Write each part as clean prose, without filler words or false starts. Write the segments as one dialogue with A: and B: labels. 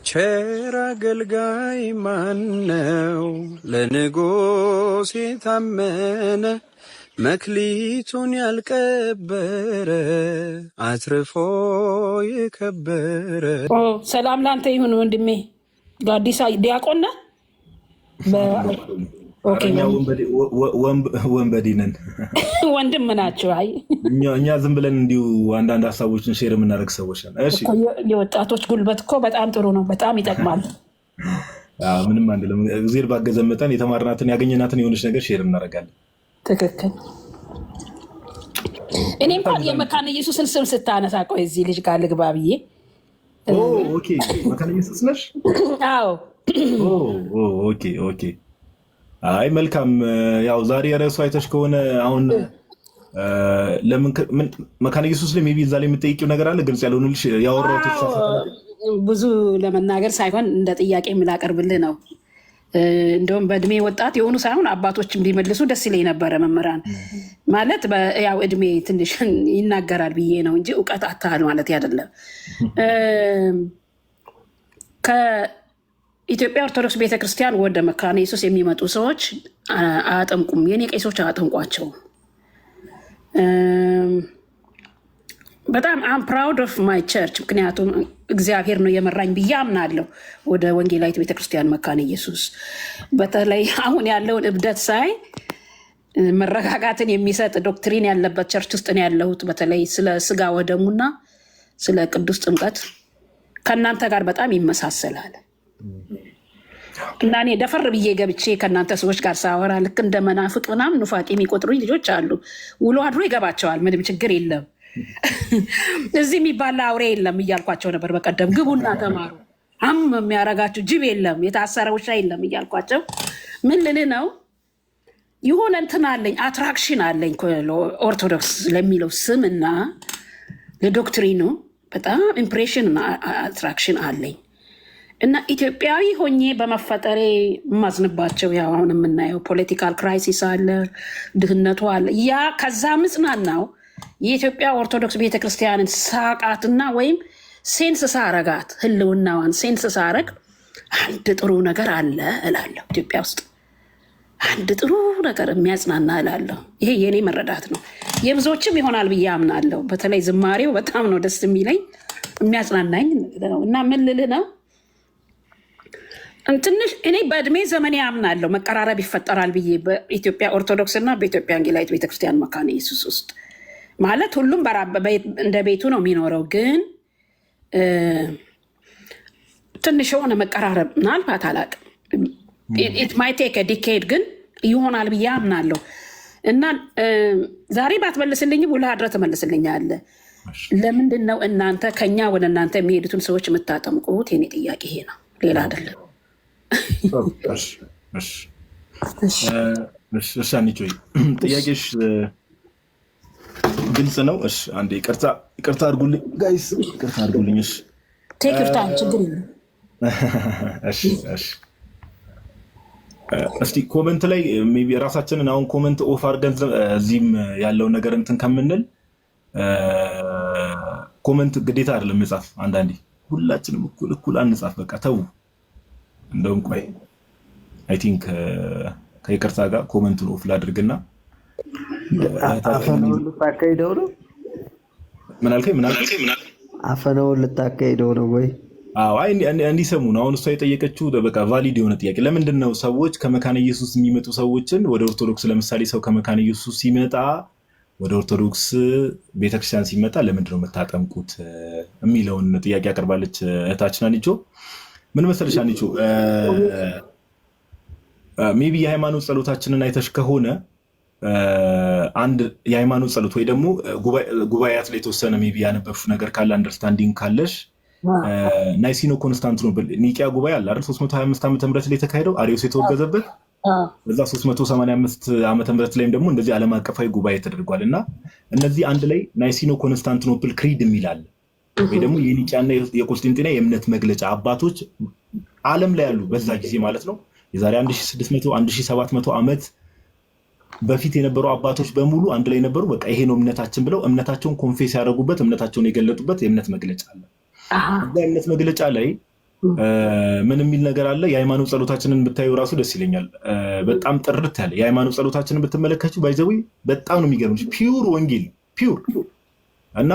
A: ቸር አገልጋይ ማነው? ለንጉሥ የታመነ መክሊቱን ያልቀበረ አትርፎ የከበረ።
B: ሰላም ላንተ ይሁን ወንድሜ ጋዲሳ ዲያቆን ነህ?
C: ወንበዴ ነን
B: ወንድም ናቸው። አይ
C: እኛ ዝም ብለን እንዲሁ አንዳንድ ሀሳቦችን ሼር የምናደርግ ሰዎች ነን። እሺ
B: የወጣቶች ጉልበት እኮ በጣም ጥሩ ነው፣ በጣም ይጠቅማል።
C: ምንም አንልም። እግዚአብሔር ባገዘ መጠን የተማርናትን ያገኘናትን የሆነች ነገር ሼር እናደርጋለን።
B: ትክክል። እኔ እንኳን የመካነ ኢየሱስን ስም ስታነሳ ቆይ እዚህ ልጅ ጋር ልግባ ብዬ።
C: ኦኬ መካነ ኢየሱስ ነሽ?
B: አዎ።
C: ኦኬ አይ መልካም። ያው ዛሬ ርዕሱ አይተሽ ከሆነ አሁን ለምን መካነ ኢየሱስ ላይ ሜቢ እዛ ላይ የምጠይቂው ነገር አለ ግልጽ ያልሆነልሽ ያወራሁት
B: ብዙ ለመናገር ሳይሆን እንደ ጥያቄ የምላቀርብልህ ነው። እንደውም በእድሜ ወጣት የሆኑ ሳይሆን አባቶችም ቢመልሱ ደስ ይለኝ ነበረ። መምህራን ማለት ያው እድሜ ትንሽ ይናገራል ብዬ ነው እንጂ እውቀት አታህል ማለት አይደለም። ከኢትዮጵያ ኦርቶዶክስ ቤተክርስቲያን ወደ መካነ ኢየሱስ የሚመጡ ሰዎች አያጠምቁም። የኔ ቄሶች አያጠምቋቸውም። በጣም አም ፕራውድ ኦፍ ማይ ቸርች፣ ምክንያቱም እግዚአብሔር ነው የመራኝ ብዬ አምናለሁ ወደ ወንጌላዊት ቤተክርስቲያን መካነ ኢየሱስ። በተለይ አሁን ያለውን እብደት ሳይ መረጋጋትን የሚሰጥ ዶክትሪን ያለበት ቸርች ውስጥ ነው ያለሁት። በተለይ ስለ ስጋ ወደሙና ስለ ቅዱስ ጥምቀት ከእናንተ ጋር በጣም ይመሳሰላል እና እኔ ደፈር ብዬ ገብቼ ከእናንተ ሰዎች ጋር ሳወራ ልክ እንደ መናፍቅ ምናምን ኑፋቄ የሚቆጥሩኝ ልጆች አሉ። ውሎ አድሮ ይገባቸዋል። ምንም ችግር የለም እዚህ የሚባል አውሬ የለም እያልኳቸው ነበር በቀደም። ግቡና ተማሩ፣ የሚያረጋችሁ ጅብ የለም፣ የታሰረ ውሻ የለም እያልኳቸው። ምን ልን ነው የሆነ እንትን አለኝ፣ አትራክሽን አለኝ ኦርቶዶክስ ለሚለው ስም እና ለዶክትሪኑ በጣም ኢምፕሬሽን እና አትራክሽን አለኝ እና ኢትዮጵያዊ ሆኜ በመፈጠሬ የማዝንባቸው ያው አሁን የምናየው ፖለቲካል ክራይሲስ አለ፣ ድህነቱ አለ። ያ ከዛ ምጽናናው የኢትዮጵያ ኦርቶዶክስ ቤተክርስቲያንን ሳቃትና ወይም ሴንስ ሳረጋት ህልውናዋን ሴንስ ሳረግ አንድ ጥሩ ነገር አለ እላለሁ። ኢትዮጵያ ውስጥ አንድ ጥሩ ነገር የሚያጽናና እላለሁ። ይሄ የኔ መረዳት ነው። የብዙዎችም ይሆናል ብዬ አምናለሁ። በተለይ ዝማሬው በጣም ነው ደስ የሚለኝ የሚያጽናናኝ ነው። እና ምን ልልህ ነው ትንሽ እኔ በእድሜ ዘመኔ አምናለሁ መቀራረብ ይፈጠራል ብዬ በኢትዮጵያ ኦርቶዶክስ እና በኢትዮጵያ ወንጌላዊት ቤተክርስቲያን መካነ ኢየሱስ ውስጥ ማለት ሁሉም እንደ ቤቱ ነው የሚኖረው። ግን ትንሽ የሆነ መቀራረብ ምናልባት አላውቅም፣ ኢት ማይት ቴክ ኤ ዲኬድ ግን ይሆናል ብዬ አምናለሁ። እና ዛሬ ባትመልስልኝም ውለህ አድረህ ትመልስልኛለህ። ለምንድን ነው እናንተ ከኛ ወደ እናንተ የሚሄዱትን ሰዎች የምታጠምቁት? የኔ ጥያቄ ይሄ ነው፣ ሌላ አይደለም።
C: ጥያቄሽ ግልጽ ነው። እሺ አንዴ ይቅርታ አድርጉልኝ ጋይስ፣ ይቅርታ አድርጉልኝ። እሺ
B: ቴክ ዩር ታይም፣ ችግር የለም።
C: እስቲ ኮመንት ላይ ሜይ ቢ ራሳችንን አሁን ኮመንት ኦፍ አድርገን እዚህም ያለውን ነገር እንትን ከምንል ኮመንት ግዴታ አይደለም መጻፍ። አንዳንዴ ሁላችንም እኩል አንጻፍ፣ በቃ ተው። እንደውም ቆይ አይ ቲንክ ከይቅርታ ጋር ኮመንቱን ኦፍ ላድርግና
D: አፈነውን ልታካሂደው ነው?
C: ምን አልከኝ?
D: አፈነውን ልታካሂደው ነው ወይ?
C: አዎ እንዲሰሙ ነው። አሁን እሷ የጠየቀችው በቃ ቫሊድ የሆነ ጥያቄ። ለምንድን ነው ሰዎች ከመካነ ኢየሱስ የሚመጡ ሰዎችን ወደ ኦርቶዶክስ፣ ለምሳሌ ሰው ከመካነ ኢየሱስ ሲመጣ ወደ ኦርቶዶክስ ቤተክርስቲያን ሲመጣ ለምንድን ነው የምታጠምቁት የሚለውን ጥያቄ አቅርባለች እህታችን አንቺ። ምን መሰለሽ አንቺ ሜቢ የሃይማኖት ጸሎታችንን አይተሽ ከሆነ አንድ የሃይማኖት ጸሎት ወይ ደግሞ ጉባኤያት ላይ የተወሰነ ሜቢ ያነበብሽው ነገር ካለ አንደርስታንዲንግ ካለሽ ናይሲኖ ኮንስታንቲኖፕል ኒቂያ ጉባኤ አለ አይደል? 325 ዓመተ ምህረት ላይ የተካሄደው አሪዮስ የተወገዘበት በዛ 385 ዓመተ ምህረት ላይም ደግሞ እንደዚህ ዓለም አቀፋዊ ጉባኤ ተደርጓል። እና እነዚህ አንድ ላይ ናይሲኖ ኮንስታንቲኖፕል ክሪድ የሚል አለ ወይ ደግሞ የኒቂያና የቆስጠንጢና የእምነት መግለጫ አባቶች ዓለም ላይ ያሉ በዛ ጊዜ ማለት ነው የዛሬ 1600 1700 ዓመት በፊት የነበሩ አባቶች በሙሉ አንድ ላይ ነበሩ። በቃ ይሄ ነው እምነታችን ብለው እምነታቸውን ኮንፌስ ያደረጉበት እምነታቸውን የገለጡበት የእምነት መግለጫ አለ። እዛ የእምነት መግለጫ ላይ ምን የሚል ነገር አለ? የሃይማኖት ጸሎታችንን ብታዩ ራሱ ደስ ይለኛል። በጣም ጥርት ያለ የሃይማኖት ጸሎታችንን ብትመለከቱ ባይዘዊ በጣም ነው የሚገርምሽ። ፒውር ወንጌል ፒውር እና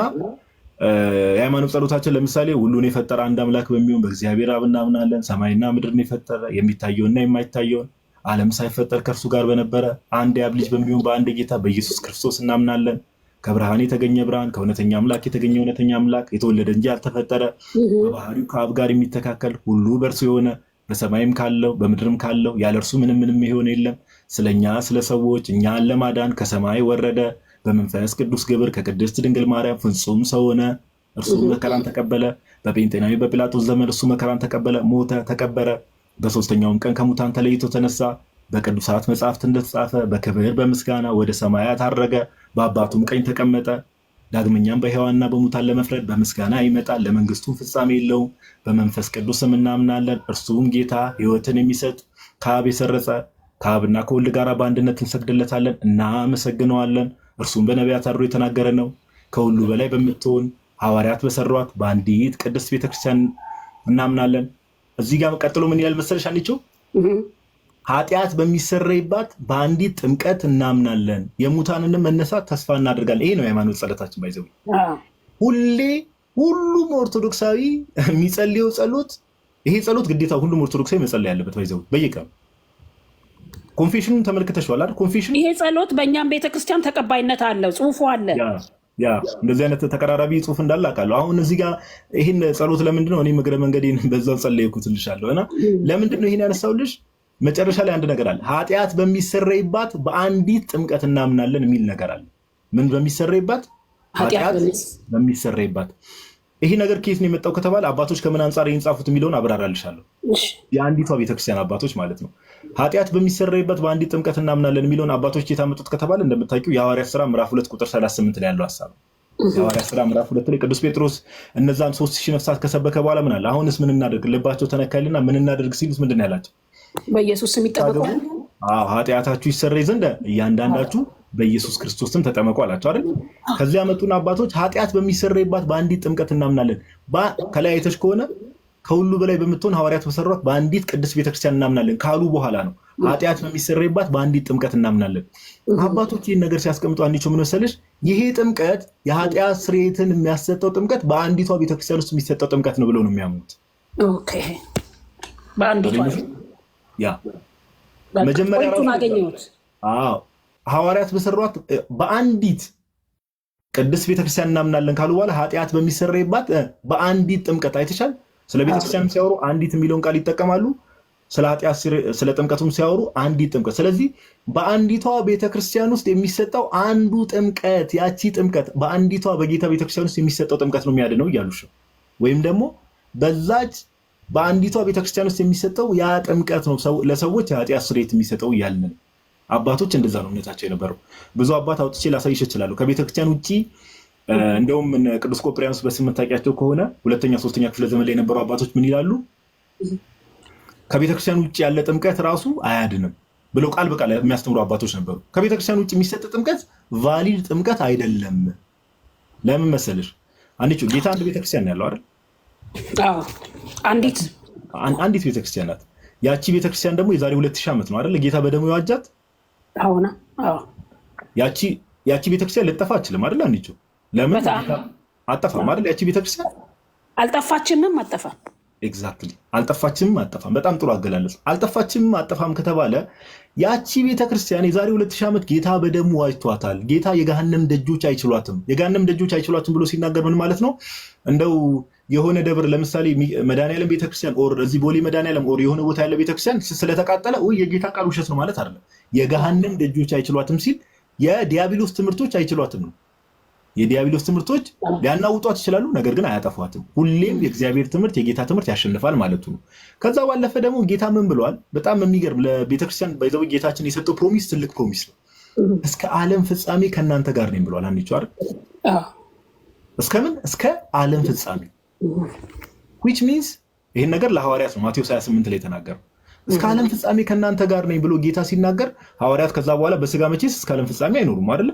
C: የሃይማኖት ጸሎታችን ለምሳሌ ሁሉን የፈጠረ አንድ አምላክ በሚሆን በእግዚአብሔር አብ እናምናለን። ሰማይና ምድርን የፈጠረ የሚታየውና የማይታየውን ዓለም ሳይፈጠር ከእርሱ ጋር በነበረ አንድ የአብ ልጅ በሚሆን በአንድ ጌታ በኢየሱስ ክርስቶስ እናምናለን። ከብርሃን የተገኘ ብርሃን፣ ከእውነተኛ አምላክ የተገኘ እውነተኛ አምላክ፣ የተወለደ እንጂ ያልተፈጠረ፣ በባህሪው ከአብ ጋር የሚተካከል፣ ሁሉ በእርሱ የሆነ፣ በሰማይም ካለው በምድርም ካለው ያለ እርሱ ምንም የሆነ የለም። ስለኛ ስለ ሰዎች እኛን ለማዳን ከሰማይ ወረደ። በመንፈስ ቅዱስ ግብር ከቅድስት ድንግል ማርያም ፍጹም ሰው ሆነ። እርሱ መከራን ተቀበለ። በጴንጤናዊ በጲላጦስ ዘመን እሱ መከራን ተቀበለ፣ ሞተ፣ ተቀበረ። በሶስተኛውም ቀን ከሙታን ተለይቶ ተነሳ። በቅዱሳት መጽሐፍት እንደተጻፈ በክብር በምስጋና ወደ ሰማያት አረገ። በአባቱም ቀኝ ተቀመጠ። ዳግመኛም በሕያዋንና በሙታን ለመፍረድ በምስጋና ይመጣል። ለመንግስቱም ፍጻሜ የለውም። በመንፈስ ቅዱስም እናምናለን። እርሱም ጌታ ሕይወትን የሚሰጥ ከአብ የሰረጸ ከአብና ከወልድ ጋር በአንድነት እንሰግድለታለን፣ እናመሰግነዋለን። እርሱም በነቢያት አድሮ የተናገረ ነው። ከሁሉ በላይ በምትሆን ሐዋርያት በሰሯት በአንዲት ቅድስት ቤተክርስቲያን እናምናለን። እዚህ ጋር ቀጥሎ ምን ይላል መሰለሽ አንቺው? ኃጢአት በሚሰረይባት በአንዲት ጥምቀት እናምናለን፣ የሙታንንም መነሳት ተስፋ እናደርጋለን። ይሄ ነው የሃይማኖት ጸሎታችን። ባይዘው ሁሌ ሁሉም ኦርቶዶክሳዊ የሚጸልየው ጸሎት ይሄ ጸሎት ግዴታ ሁሉም ኦርቶዶክሳዊ መጸለይ ያለበት ባይዘው በየቀኑ ኮንፌሽኑን ተመልክተሽዋል አይደል? ኮንፌሽኑ
B: ይሄ ጸሎት በእኛም ቤተክርስቲያን ተቀባይነት አለው፣ ጽሁፉ አለ።
C: ያ እንደዚህ አይነት ተቀራራቢ ጽሁፍ እንዳለ አውቃለሁ። አሁን እዚህ ጋር ይህን ጸሎት ለምንድን ነው እኔ እግረ መንገዴን በዛው ጸለይኩትልሻለሁ እና ለምንድን ነው ይህን ያነሳውልሽ? መጨረሻ ላይ አንድ ነገር አለ። ኃጢአት በሚሰረይባት በአንዲት ጥምቀት እናምናለን የሚል ነገር አለ። ምን በሚሰረይባት? ኃጢአት በሚሰረይባት። ይሄ ነገር ከየት ነው የመጣው ከተባለ አባቶች ከምን አንጻር ይህን ጻፉት የሚለውን አብራራልሻለሁ። የአንዲቷ ቤተክርስቲያን አባቶች ማለት ነው። ኃጢአት በሚሰረይበት በአንዲት ጥምቀት እናምናለን የሚለውን አባቶች የታመጡት ከተባለ እንደምታውቂው የሐዋርያት ሥራ ምዕራፍ 2 ቁጥር 38 ላይ ያለው ሐሳብ ነው። የሐዋርያት ሥራ ምዕራፍ 2 ላይ ቅዱስ ጴጥሮስ እነዛን 3000 ነፍሳት ከሰበከ በኋላ ምን አለ? አሁንስ ምን እናደርግ? ልባቸው ተነካልና ምን እናደርግ ሲሉት ምንድን ነው ያላቸው?
B: በኢየሱስ ስም ይጠመቁ፣
C: ኃጢአታችሁ ይሰረይ ዘንድ እያንዳንዳችሁ በኢየሱስ ክርስቶስ ስም ተጠመቁ አላቸው አይደል? ከዚያ መጡና አባቶች ኃጢአት በሚሰረይባት በአንዲት ጥምቀት እናምናለን። ከላይ አይተሽ ከሆነ ከሁሉ በላይ በምትሆን ሐዋርያት በሰሯት በአንዲት ቅድስት ቤተክርስቲያን እናምናለን ካሉ በኋላ ነው ኃጢአት በሚሰረይባት በአንዲት ጥምቀት እናምናለን። አባቶች ይህን ነገር ሲያስቀምጡ አንዲቸው ምን መሰለሽ? ይሄ ጥምቀት የኃጢአት ስርየትን የሚያሰጠው ጥምቀት በአንዲቷ ቤተክርስቲያን ውስጥ የሚሰጠው ጥምቀት ነው ብለው ነው የሚያምኑት።
B: ኦኬ በአንዲቷ
C: ያ መጀመሪያ አገኘሁት። ሐዋርያት በሰሯት በአንዲት ቅድስት ቤተክርስቲያን እናምናለን ካሉ በኋላ ኃጢአት በሚሰረይባት በአንዲት ጥምቀት አይተሻል። ስለ ቤተክርስቲያን ሲያወሩ አንዲት የሚለውን ቃል ይጠቀማሉ። ስለ ኃጢአት ስለ ጥምቀቱም ሲያወሩ አንዲት ጥምቀት። ስለዚህ በአንዲቷ ቤተክርስቲያን ውስጥ የሚሰጠው አንዱ ጥምቀት፣ ያቺ ጥምቀት በአንዲቷ በጌታ ቤተክርስቲያን ውስጥ የሚሰጠው ጥምቀት ነው የሚያድነው እያሉሽ ነው። ወይም ደግሞ በዛች በአንዲቷ ቤተክርስቲያን ውስጥ የሚሰጠው ያ ጥምቀት ነው ለሰዎች የኃጢአት ስርየት የሚሰጠው እያልን ነው። አባቶች እንደዛ ነው እምነታቸው የነበረው። ብዙ አባት አውጥቼ ላሳይሽ እችላለሁ። ከቤተክርስቲያን ውጭ እንደውም ቅዱስ ቆጵርያኖስ በስም ታውቂያቸው ከሆነ ሁለተኛ ሶስተኛ ክፍለ ዘመን ላይ የነበሩ አባቶች ምን ይላሉ? ከቤተክርስቲያን ውጭ ያለ ጥምቀት ራሱ አያድንም ብለው ቃል በቃል የሚያስተምሩ አባቶች ነበሩ። ከቤተክርስቲያን ውጭ የሚሰጥ ጥምቀት ቫሊድ ጥምቀት አይደለም። ለምን መሰለሽ? አንዲት ጌታ አንድ ቤተክርስቲያን ያለው አይደል? አንዲት ቤተክርስቲያን ናት። ያቺ ቤተክርስቲያን ደግሞ የዛሬ 2000 ዓመት ነው አይደል ጌታ በደሙ የዋጃት። ያቺ ቤተክርስቲያን ልጠፋ አችልም አይደል? አንዲቸው ለምን አጠፋም አይደል? ያቺ ቤተክርስቲያን
B: አልጠፋችምም አጠፋም።
C: ኤግዛክትሊ አልጠፋችምም አጠፋም። በጣም ጥሩ አገላለጽ። አልጠፋችምም አጠፋም ከተባለ ያቺ ቤተክርስቲያን የዛሬ 2000 ዓመት ጌታ በደሙ ዋጅቷታል። ጌታ የገሃነም ደጆች አይችሏትም፣ የገሃነም ደጆች አይችሏትም ብሎ ሲናገር ምን ማለት ነው? እንደው የሆነ ደብር ለምሳሌ መድኃኒዓለም ቤተክርስቲያን ኦር እዚህ ቦሌ መድኃኒዓለም ኦር የሆነ ቦታ ያለ ቤተክርስቲያን ስለተቃጠለ የጌታ ቃል ውሸት ነው ማለት አይደለም። የገሃነም ደጆች አይችሏትም ሲል የዲያብሎስ ትምህርቶች አይችሏትም ነው። የዲያብሎስ ትምህርቶች ሊያናውጧት ይችላሉ፣ ነገር ግን አያጠፏትም። ሁሌም የእግዚአብሔር ትምህርት የጌታ ትምህርት ያሸንፋል ማለቱ ነው። ከዛ ባለፈ ደግሞ ጌታ ምን ብለዋል? በጣም የሚገርም ለቤተክርስቲያን ባይዘው ጌታችን የሰጠው ፕሮሚስ ትልቅ ፕሮሚስ ነው። እስከ ዓለም ፍጻሜ ከእናንተ ጋር ነኝ ብለዋል። አንዲቹ አይደል? እስከምን? እስከ ዓለም ፍጻሜ which means ይሄን ነገር ለሐዋርያት ነው ማቴዎስ 28 ላይ ተናገረው። እስከ ዓለም ፍጻሜ ከእናንተ ጋር ነኝ ብሎ ጌታ ሲናገር ሐዋርያት ከዛ በኋላ በስጋ መቼስ እስከ ዓለም ፍጻሜ አይኖሩም አይደል?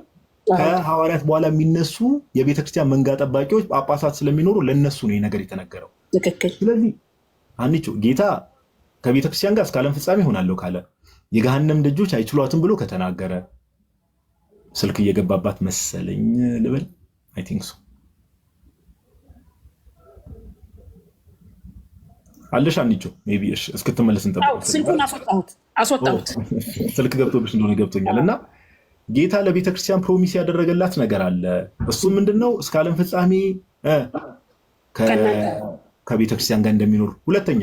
C: ከሐዋርያት በኋላ የሚነሱ የቤተክርስቲያን መንጋ ጠባቂዎች ጳጳሳት ስለሚኖሩ ለነሱ ነው ይሄ ነገር የተነገረው።
B: ትክክል።
C: ስለዚህ አንቺ ጌታ ከቤተክርስቲያን ጋር እስከ ዓለም ፍጻሜ ሆናለሁ ካለ የገሃነም ደጆች አይችሏትም ብሎ ከተናገረ ስልክ እየገባባት መሰለኝ ልበል። አይ ቲንክ ሶ አለሽ አንቺ ሜቢ እስክትመለስ እንጠብቅ።
B: ስልኩን አስወጣሁት።
C: ስልክ ገብቶብሽ እንደሆነ ገብቶኛል። እና ጌታ ለቤተክርስቲያን ፕሮሚስ ያደረገላት ነገር አለ። እሱ ምንድነው? እስከ ዓለም ፍጻሜ ከቤተክርስቲያን ጋር እንደሚኖር፣ ሁለተኛ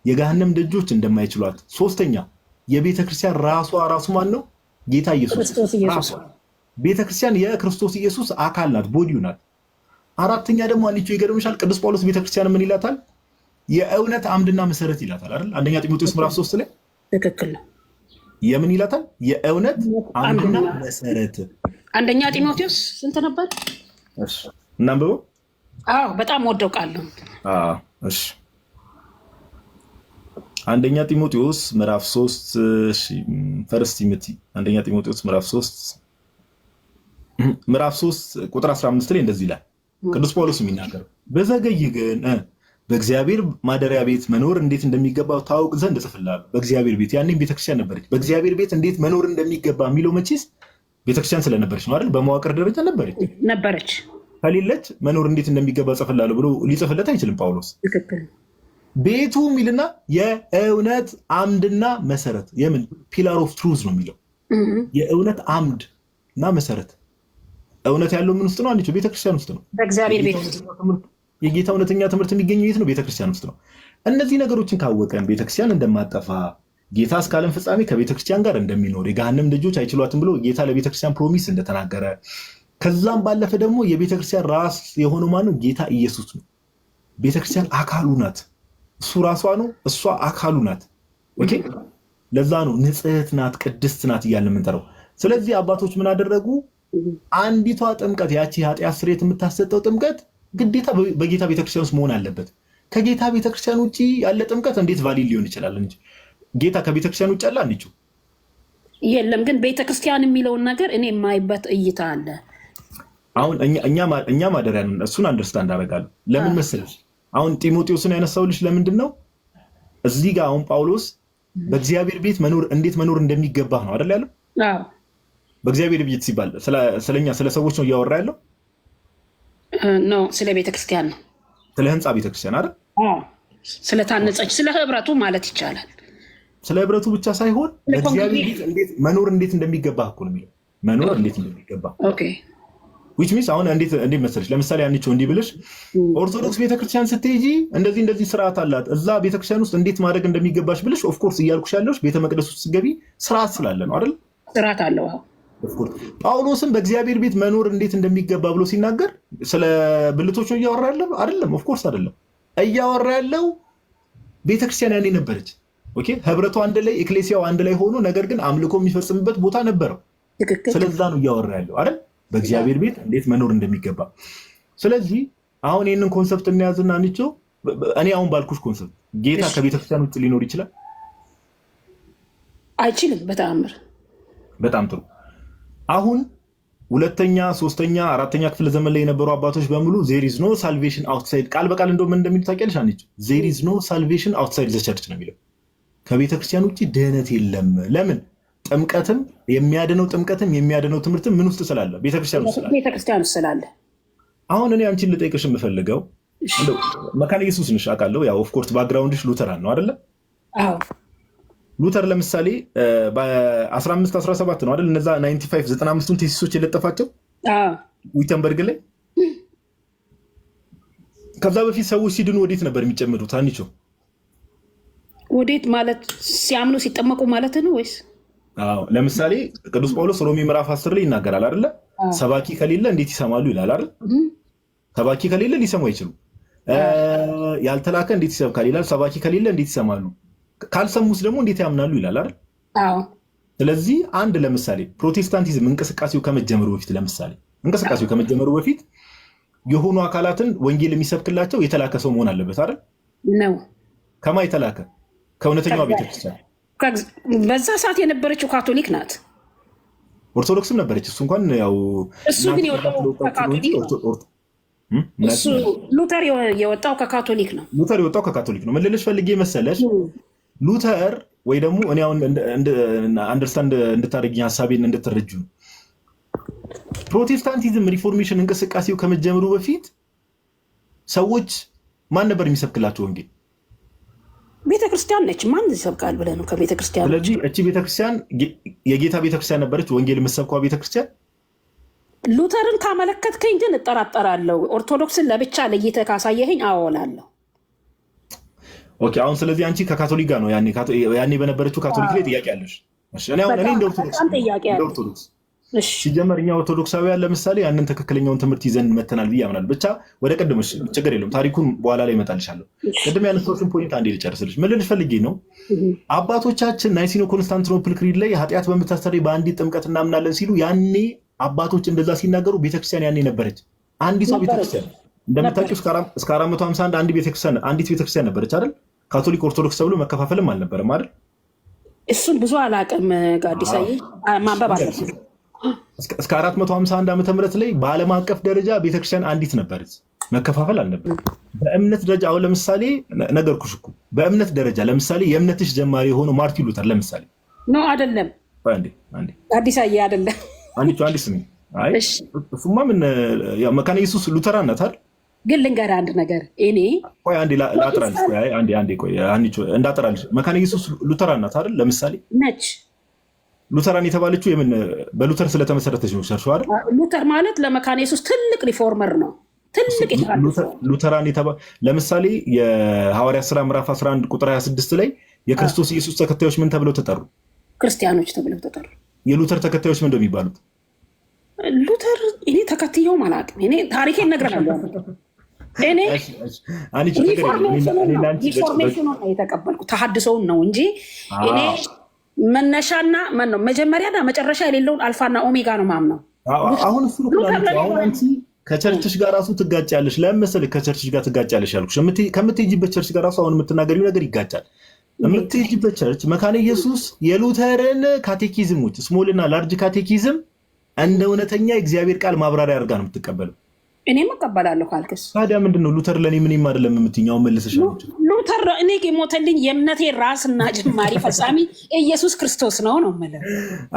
C: የገሃነም ደጆች እንደማይችሏት፣ ሶስተኛ የቤተክርስቲያን ራሱ ማን ነው? ጌታ ኢየሱስ። ቤተክርስቲያን የክርስቶስ ኢየሱስ አካል ናት፣ ቦዲው ናት። አራተኛ ደግሞ አንቺ ይገርምሻል፣ ቅዱስ ጳውሎስ ቤተክርስቲያን ምን ይላታል? የእውነት አምድና መሰረት ይላታል አይደል? አንደኛ ጢሞቴዎስ ምዕራፍ 3 ላይ
B: ትክክል ነው።
C: የምን ይላታል? የእውነት አምድና መሰረት።
B: አንደኛ ጢሞቴዎስ ስንት ነበር?
C: እሺ እናንብበው።
B: በጣም ወደው ቃል ነው።
C: እሺ አንደኛ ጢሞቴዎስ ምዕራፍ 3 ፈርስት ቲሞቲ አንደኛ ጢሞቴዎስ ምዕራፍ 3 ቁጥር 15 ላይ እንደዚህ ይላል ቅዱስ ጳውሎስ የሚናገረው፣ በዘገይ ግን በእግዚአብሔር ማደሪያ ቤት መኖር እንዴት እንደሚገባ ታውቅ ዘንድ እጽፍልሃለሁ። በእግዚአብሔር ቤት ያኔም ቤተክርስቲያን ነበረች። በእግዚአብሔር ቤት እንዴት መኖር እንደሚገባ የሚለው መቼስ ቤተክርስቲያን ስለነበረች ነው አይደል? በመዋቅር ደረጃ ነበረች። ከሌለች መኖር እንዴት እንደሚገባ እጽፍልሃለሁ ብሎ ሊጽፍለት አይችልም ጳውሎስ። ቤቱ የሚልና የእውነት አምድና መሰረት፣ የምን ፒላር ኦፍ ትሩዝ ነው የሚለው። የእውነት አምድ እና መሰረት። እውነት ያለው ምን ውስጥ ነው? አንቺ ቤተክርስቲያን ውስጥ ነው።
B: በእግዚአብሔር ቤት
C: የጌታ እውነተኛ ትምህርት የሚገኘው የት ነው? ቤተክርስቲያን ውስጥ ነው። እነዚህ ነገሮችን ካወቀን ቤተክርስቲያን እንደማጠፋ፣ ጌታ እስከ ዓለም ፍጻሜ ከቤተክርስቲያን ጋር እንደሚኖር፣ የገሃነም ደጆች አይችሏትም ብሎ ጌታ ለቤተክርስቲያን ፕሮሚስ እንደተናገረ፣ ከዛም ባለፈ ደግሞ የቤተክርስቲያን ራስ የሆነው ማነው? ጌታ ኢየሱስ ነው። ቤተክርስቲያን አካሉ ናት። እሱ ራሷ ነው፣ እሷ አካሉ ናት። ኦኬ፣ ለዛ ነው ንጽሕት ናት፣ ቅድስት ናት እያልን የምንጠራው። ስለዚህ አባቶች ምን አደረጉ? አንዲቷ ጥምቀት፣ ያቺ ኃጢአት ስርየት የምታሰጠው ጥምቀት ግዴታ በጌታ ቤተክርስቲያን ውስጥ መሆን አለበት። ከጌታ ቤተክርስቲያን ውጭ ያለ ጥምቀት እንዴት ቫሊድ ሊሆን ይችላል? እንጂ ጌታ ከቤተክርስቲያን ውጭ አለ አንቺ
B: የለም። ግን ቤተክርስቲያን የሚለውን ነገር እኔ የማይበት እይታ አለ።
C: አሁን እኛ ማደሪያ ነን። እሱን አንደርስታንድ አደርጋለሁ። ለምን መሰለሽ? አሁን ጢሞቴዎስን ያነሳውልሽ ለምንድን ነው? እዚህ ጋር አሁን ጳውሎስ በእግዚአብሔር ቤት እንዴት መኖር እንደሚገባ ነው አይደል ያለው? በእግዚአብሔር ቤት ሲባል ስለኛ ስለ ሰዎች ነው እያወራ ያለው?
B: ነው ስለ ቤተክርስቲያን ነው።
C: ስለ ህንፃ ቤተክርስቲያን አይደል?
B: ስለታነጸች ስለ ህብረቱ ማለት ይቻላል። ስለ
C: ህብረቱ ብቻ ሳይሆን በእግዚአብሔር ቤት መኖር እንዴት እንደሚገባ እኮ ነው የሚለው። መኖር እንዴት እንደሚገባ which means አሁን እንዴት መሰለሽ? ለምሳሌ አንቺ እንዲህ ብለሽ ኦርቶዶክስ ቤተክርስቲያን ስትሄጂ እንደዚህ ስርዓት አላት፣ እዛ ቤተክርስቲያን ውስጥ እንዴት ማድረግ እንደሚገባሽ ብለሽ ኦፍ ኮርስ እያልኩሽ ያለሽ ቤተ መቅደስ ውስጥ ስትገቢ ስርዓት ስላለ ነው አይደል?
B: ስርዓት አለው።
C: ጳውሎስም በእግዚአብሔር ቤት መኖር እንዴት እንደሚገባ ብሎ ሲናገር ስለ ብልቶች ነው እያወራ ያለው አይደለም። ኦፍ ኮርስ አይደለም። እያወራ ያለው ቤተክርስቲያን ያኔ ነበረች። ኦኬ፣ ህብረቱ አንድ ላይ፣ ኤክሌሲያው አንድ ላይ ሆኖ ነገር ግን አምልኮ የሚፈጽምበት ቦታ ነበረው። ስለዛ ነው እያወራ ያለው አይደል? በእግዚአብሔር ቤት እንዴት መኖር እንደሚገባ። ስለዚህ አሁን ይህንን ኮንሰፕት እንያዝና አንቺው እኔ አሁን ባልኩሽ ኮንሰፕት ጌታ ከቤተክርስቲያን ውጭ ሊኖር ይችላል?
B: አይችልም። በተአምር።
C: በጣም ጥሩ። አሁን ሁለተኛ፣ ሶስተኛ፣ አራተኛ ክፍለ ዘመን ላይ የነበሩ አባቶች በሙሉ ዜር ኢዝ ኖ ሳልቬሽን አውትሳይድ፣ ቃል በቃል እንደምን እንደሚሉ ታውቂያለሽ? አንቺ ዜር ኢዝ ኖ ሳልቬሽን አውትሳይድ ዘ ቸርች ነው የሚለው። ከቤተክርስቲያን ውጭ ድህነት የለም። ለምን? ጥምቀትም የሚያድነው ትምህርትም ምን ውስጥ ስላለ? ቤተክርስቲያን ውስጥ ስላለ። አሁን እኔ አንቺን ልጠይቅሽ የምፈልገው እንደው መካነ ኢየሱስ ነሽ አውቃለሁ። ያው ኦፍ ኮርስ ባክግራውንድሽ ሉተራን ነው አይደለ?
B: አዎ።
C: ሉተር ለምሳሌ በ1517 ነው አይደል? እነዛ 95ቱን ቴሲሶች የለጠፋቸው ዊተንበርግ ላይ። ከዛ በፊት ሰዎች ሲድኑ ወዴት ነበር የሚጨምሩት? አንቺ
B: ወዴት ማለት ሲያምኑ ሲጠመቁ ማለት ነው ወይስ?
C: አዎ፣ ለምሳሌ ቅዱስ ጳውሎስ ሮሜ ምዕራፍ 10 ላይ ይናገራል አይደለ? ሰባኪ ከሌለ እንዴት ይሰማሉ ይላል አይደል? ሰባኪ ከሌለ ሊሰሙ አይችሉም። ያልተላከ እንዴት ይሰብካል ይላል። ሰባኪ ከሌለ እንዴት ይሰማሉ? ካልሰሙስ ደግሞ እንዴት ያምናሉ ይላል አይደል?
B: አዎ።
C: ስለዚህ አንድ ለምሳሌ ፕሮቴስታንቲዝም እንቅስቃሴው ከመጀመሩ በፊት የሆኑ አካላትን ወንጌል የሚሰብክላቸው የተላከ ሰው መሆን አለበት አይደል?
B: ነው።
C: ከማ የተላከ? ከእውነተኛዋ ቤተክርስቲያን።
B: በዛ ሰዓት የነበረችው ካቶሊክ ናት።
C: ኦርቶዶክስም ነበረች። እሱ እንኳን ያው
B: እሱ ግን የወጣው ከካቶሊክ እሱ ሉተር የወጣው ከካቶሊክ ነው።
C: ሉተር የወጣው ከካቶሊክ ነው። ምን ልልሽ ፈልጌ መሰለሽ ሉተር ወይ ደግሞ እኔ አሁን አንደርስታንድ እንድታደርጊኝ ሀሳቤን እንድትረጁ ፕሮቴስታንቲዝም ሪፎርሜሽን እንቅስቃሴው ከመጀመሩ በፊት ሰዎች ማን ነበር የሚሰብክላቸው ወንጌል?
B: ቤተክርስቲያን ነች። ማን ይሰብካል ብለህ ነው? ከቤተክርስቲያን።
C: ስለዚህ እቺ ቤተክርስቲያን የጌታ ቤተክርስቲያን ነበረች፣ ወንጌል የምትሰብከዋ ቤተክርስቲያን።
B: ሉተርን ካመለከትከኝ ግን እጠራጠራለሁ። ኦርቶዶክስን ለብቻ ለይተህ ካሳየኸኝ አወላለሁ።
C: ኦኬ። አሁን ስለዚህ አንቺ ከካቶሊክ ጋር ነው ያኔ በነበረችው ካቶሊክ ላይ ጥያቄ አለሽ? እሺ። እኔ እንደ ኦርቶዶክስ ሲጀመር እኛ ኦርቶዶክሳውያን ለምሳሌ ያንን ትክክለኛውን ትምህርት ይዘን መተናል ብዬ አምናለሁ። ብቻ ወደ ቅድም ችግር የለውም ታሪኩን በኋላ ላይ እመጣልሻለሁ። ቅድም ያነሳሁትን ፖይንት አንዴ ልጨርስልሽ። ምን ልልሽ ፈልጌ ነው አባቶቻችን ናይሲኖ ኮንስታንቲኖፕል ክሪድ ላይ ኃጢአት በምታስተሰርይ በአንዲት ጥምቀት እናምናለን ሲሉ ያኔ አባቶች እንደዛ ሲናገሩ ቤተክርስቲያን ያኔ ነበረች። አንዲቷ ቤተክርስቲያን እንደምታውቂው እስከ 451 አንዲት ቤተክርስቲያን ነበረች አይደል? ካቶሊክ ኦርቶዶክስ ተብሎ መከፋፈልም አልነበረም አይደል?
B: እሱን ብዙ አላውቅም ጋዲሳዬ፣ ማንበብ አለብን።
C: እስከ 451 ዓመተ ምህረት ላይ በዓለም አቀፍ ደረጃ ቤተክርስቲያን አንዲት ነበረች፣ መከፋፈል አልነበረም። በእምነት ደረጃ አሁን ለምሳሌ ነገርኩሽ እኮ በእምነት ደረጃ ለምሳሌ የእምነትሽ ጀማሪ የሆነው ማርቲን ሉተር ለምሳሌ
B: ነው አይደለም? ጋዲሳዬ አይደለም
C: አንቺ ስሚ። አይ እሱማ ምን መካነ ኢየሱስ ሉተራን ናት አይደል?
B: ግን ልንገርህ አንድ ነገር እኔ
C: ቆይ አንዴ ላጥራልሽ። ቆይ አንዴ ቆይ አንቺ እንዳጥራልሽ። መካነ ኢየሱስ ሉተራን ናት አይደል? ለምሳሌ ነች። ሉተራን የተባለችው የምን በሉተር ስለተመሰረተች ነው ቸርቹ አይደል?
B: ሉተር ማለት ለመካነ ኢየሱስ ትልቅ ሪፎርመር ነው። ትልቅ
C: ሉተራን ለምሳሌ የሐዋርያት ሥራ ምዕራፍ 11 ቁጥር 26 ላይ የክርስቶስ ኢየሱስ ተከታዮች ምን ተብለው ተጠሩ? ክርስቲያኖች ተብለው ተጠሩ። የሉተር ተከታዮች ምን እንደሚባሉት
B: ሉተር እኔ ተከትየውም አላውቅም። እኔ ታሪኬን እነግርሃለሁ። እኔ ሪፎርሜሽኑን ነው የተቀበልኩት፣ ተሐድሶውን ነው እንጂ እኔ መነሻና ማነው መጀመሪያና መጨረሻ የሌለውን አልፋና ኦሜጋ ነው ማምነው።
C: አሁን እሱ አሁን አንቺ ከቸርችሽ ጋር ራሱ ትጋጫለሽ። ለምን መሰለሽ ከቸርችሽ ጋር ትጋጫለሽ ያልኩሽ? ከምትሄጂበት ቸርች ጋር ራሱ አሁን የምትናገሪው ነገር ይጋጫል። የምትሄጂበት ቸርች መካነ ኢየሱስ የሉተርን ካቴኪዝሞች ስሞልና ላርጅ ካቴኪዝም እንደ እውነተኛ የእግዚአብሔር ቃል ማብራሪያ አድርጋ ነው የምትቀበለው።
B: እኔም እቀበላለሁ ካልክስ ታዲያ
C: ምንድነው ሉተር ለእኔ ምንም አይደለም የምትኛው? መልሰሽ
B: ሉተር እኔ የሞተልኝ የእምነቴ ራስና ጅማሬ ፈጻሚ ኢየሱስ ክርስቶስ ነው ነው የምልህ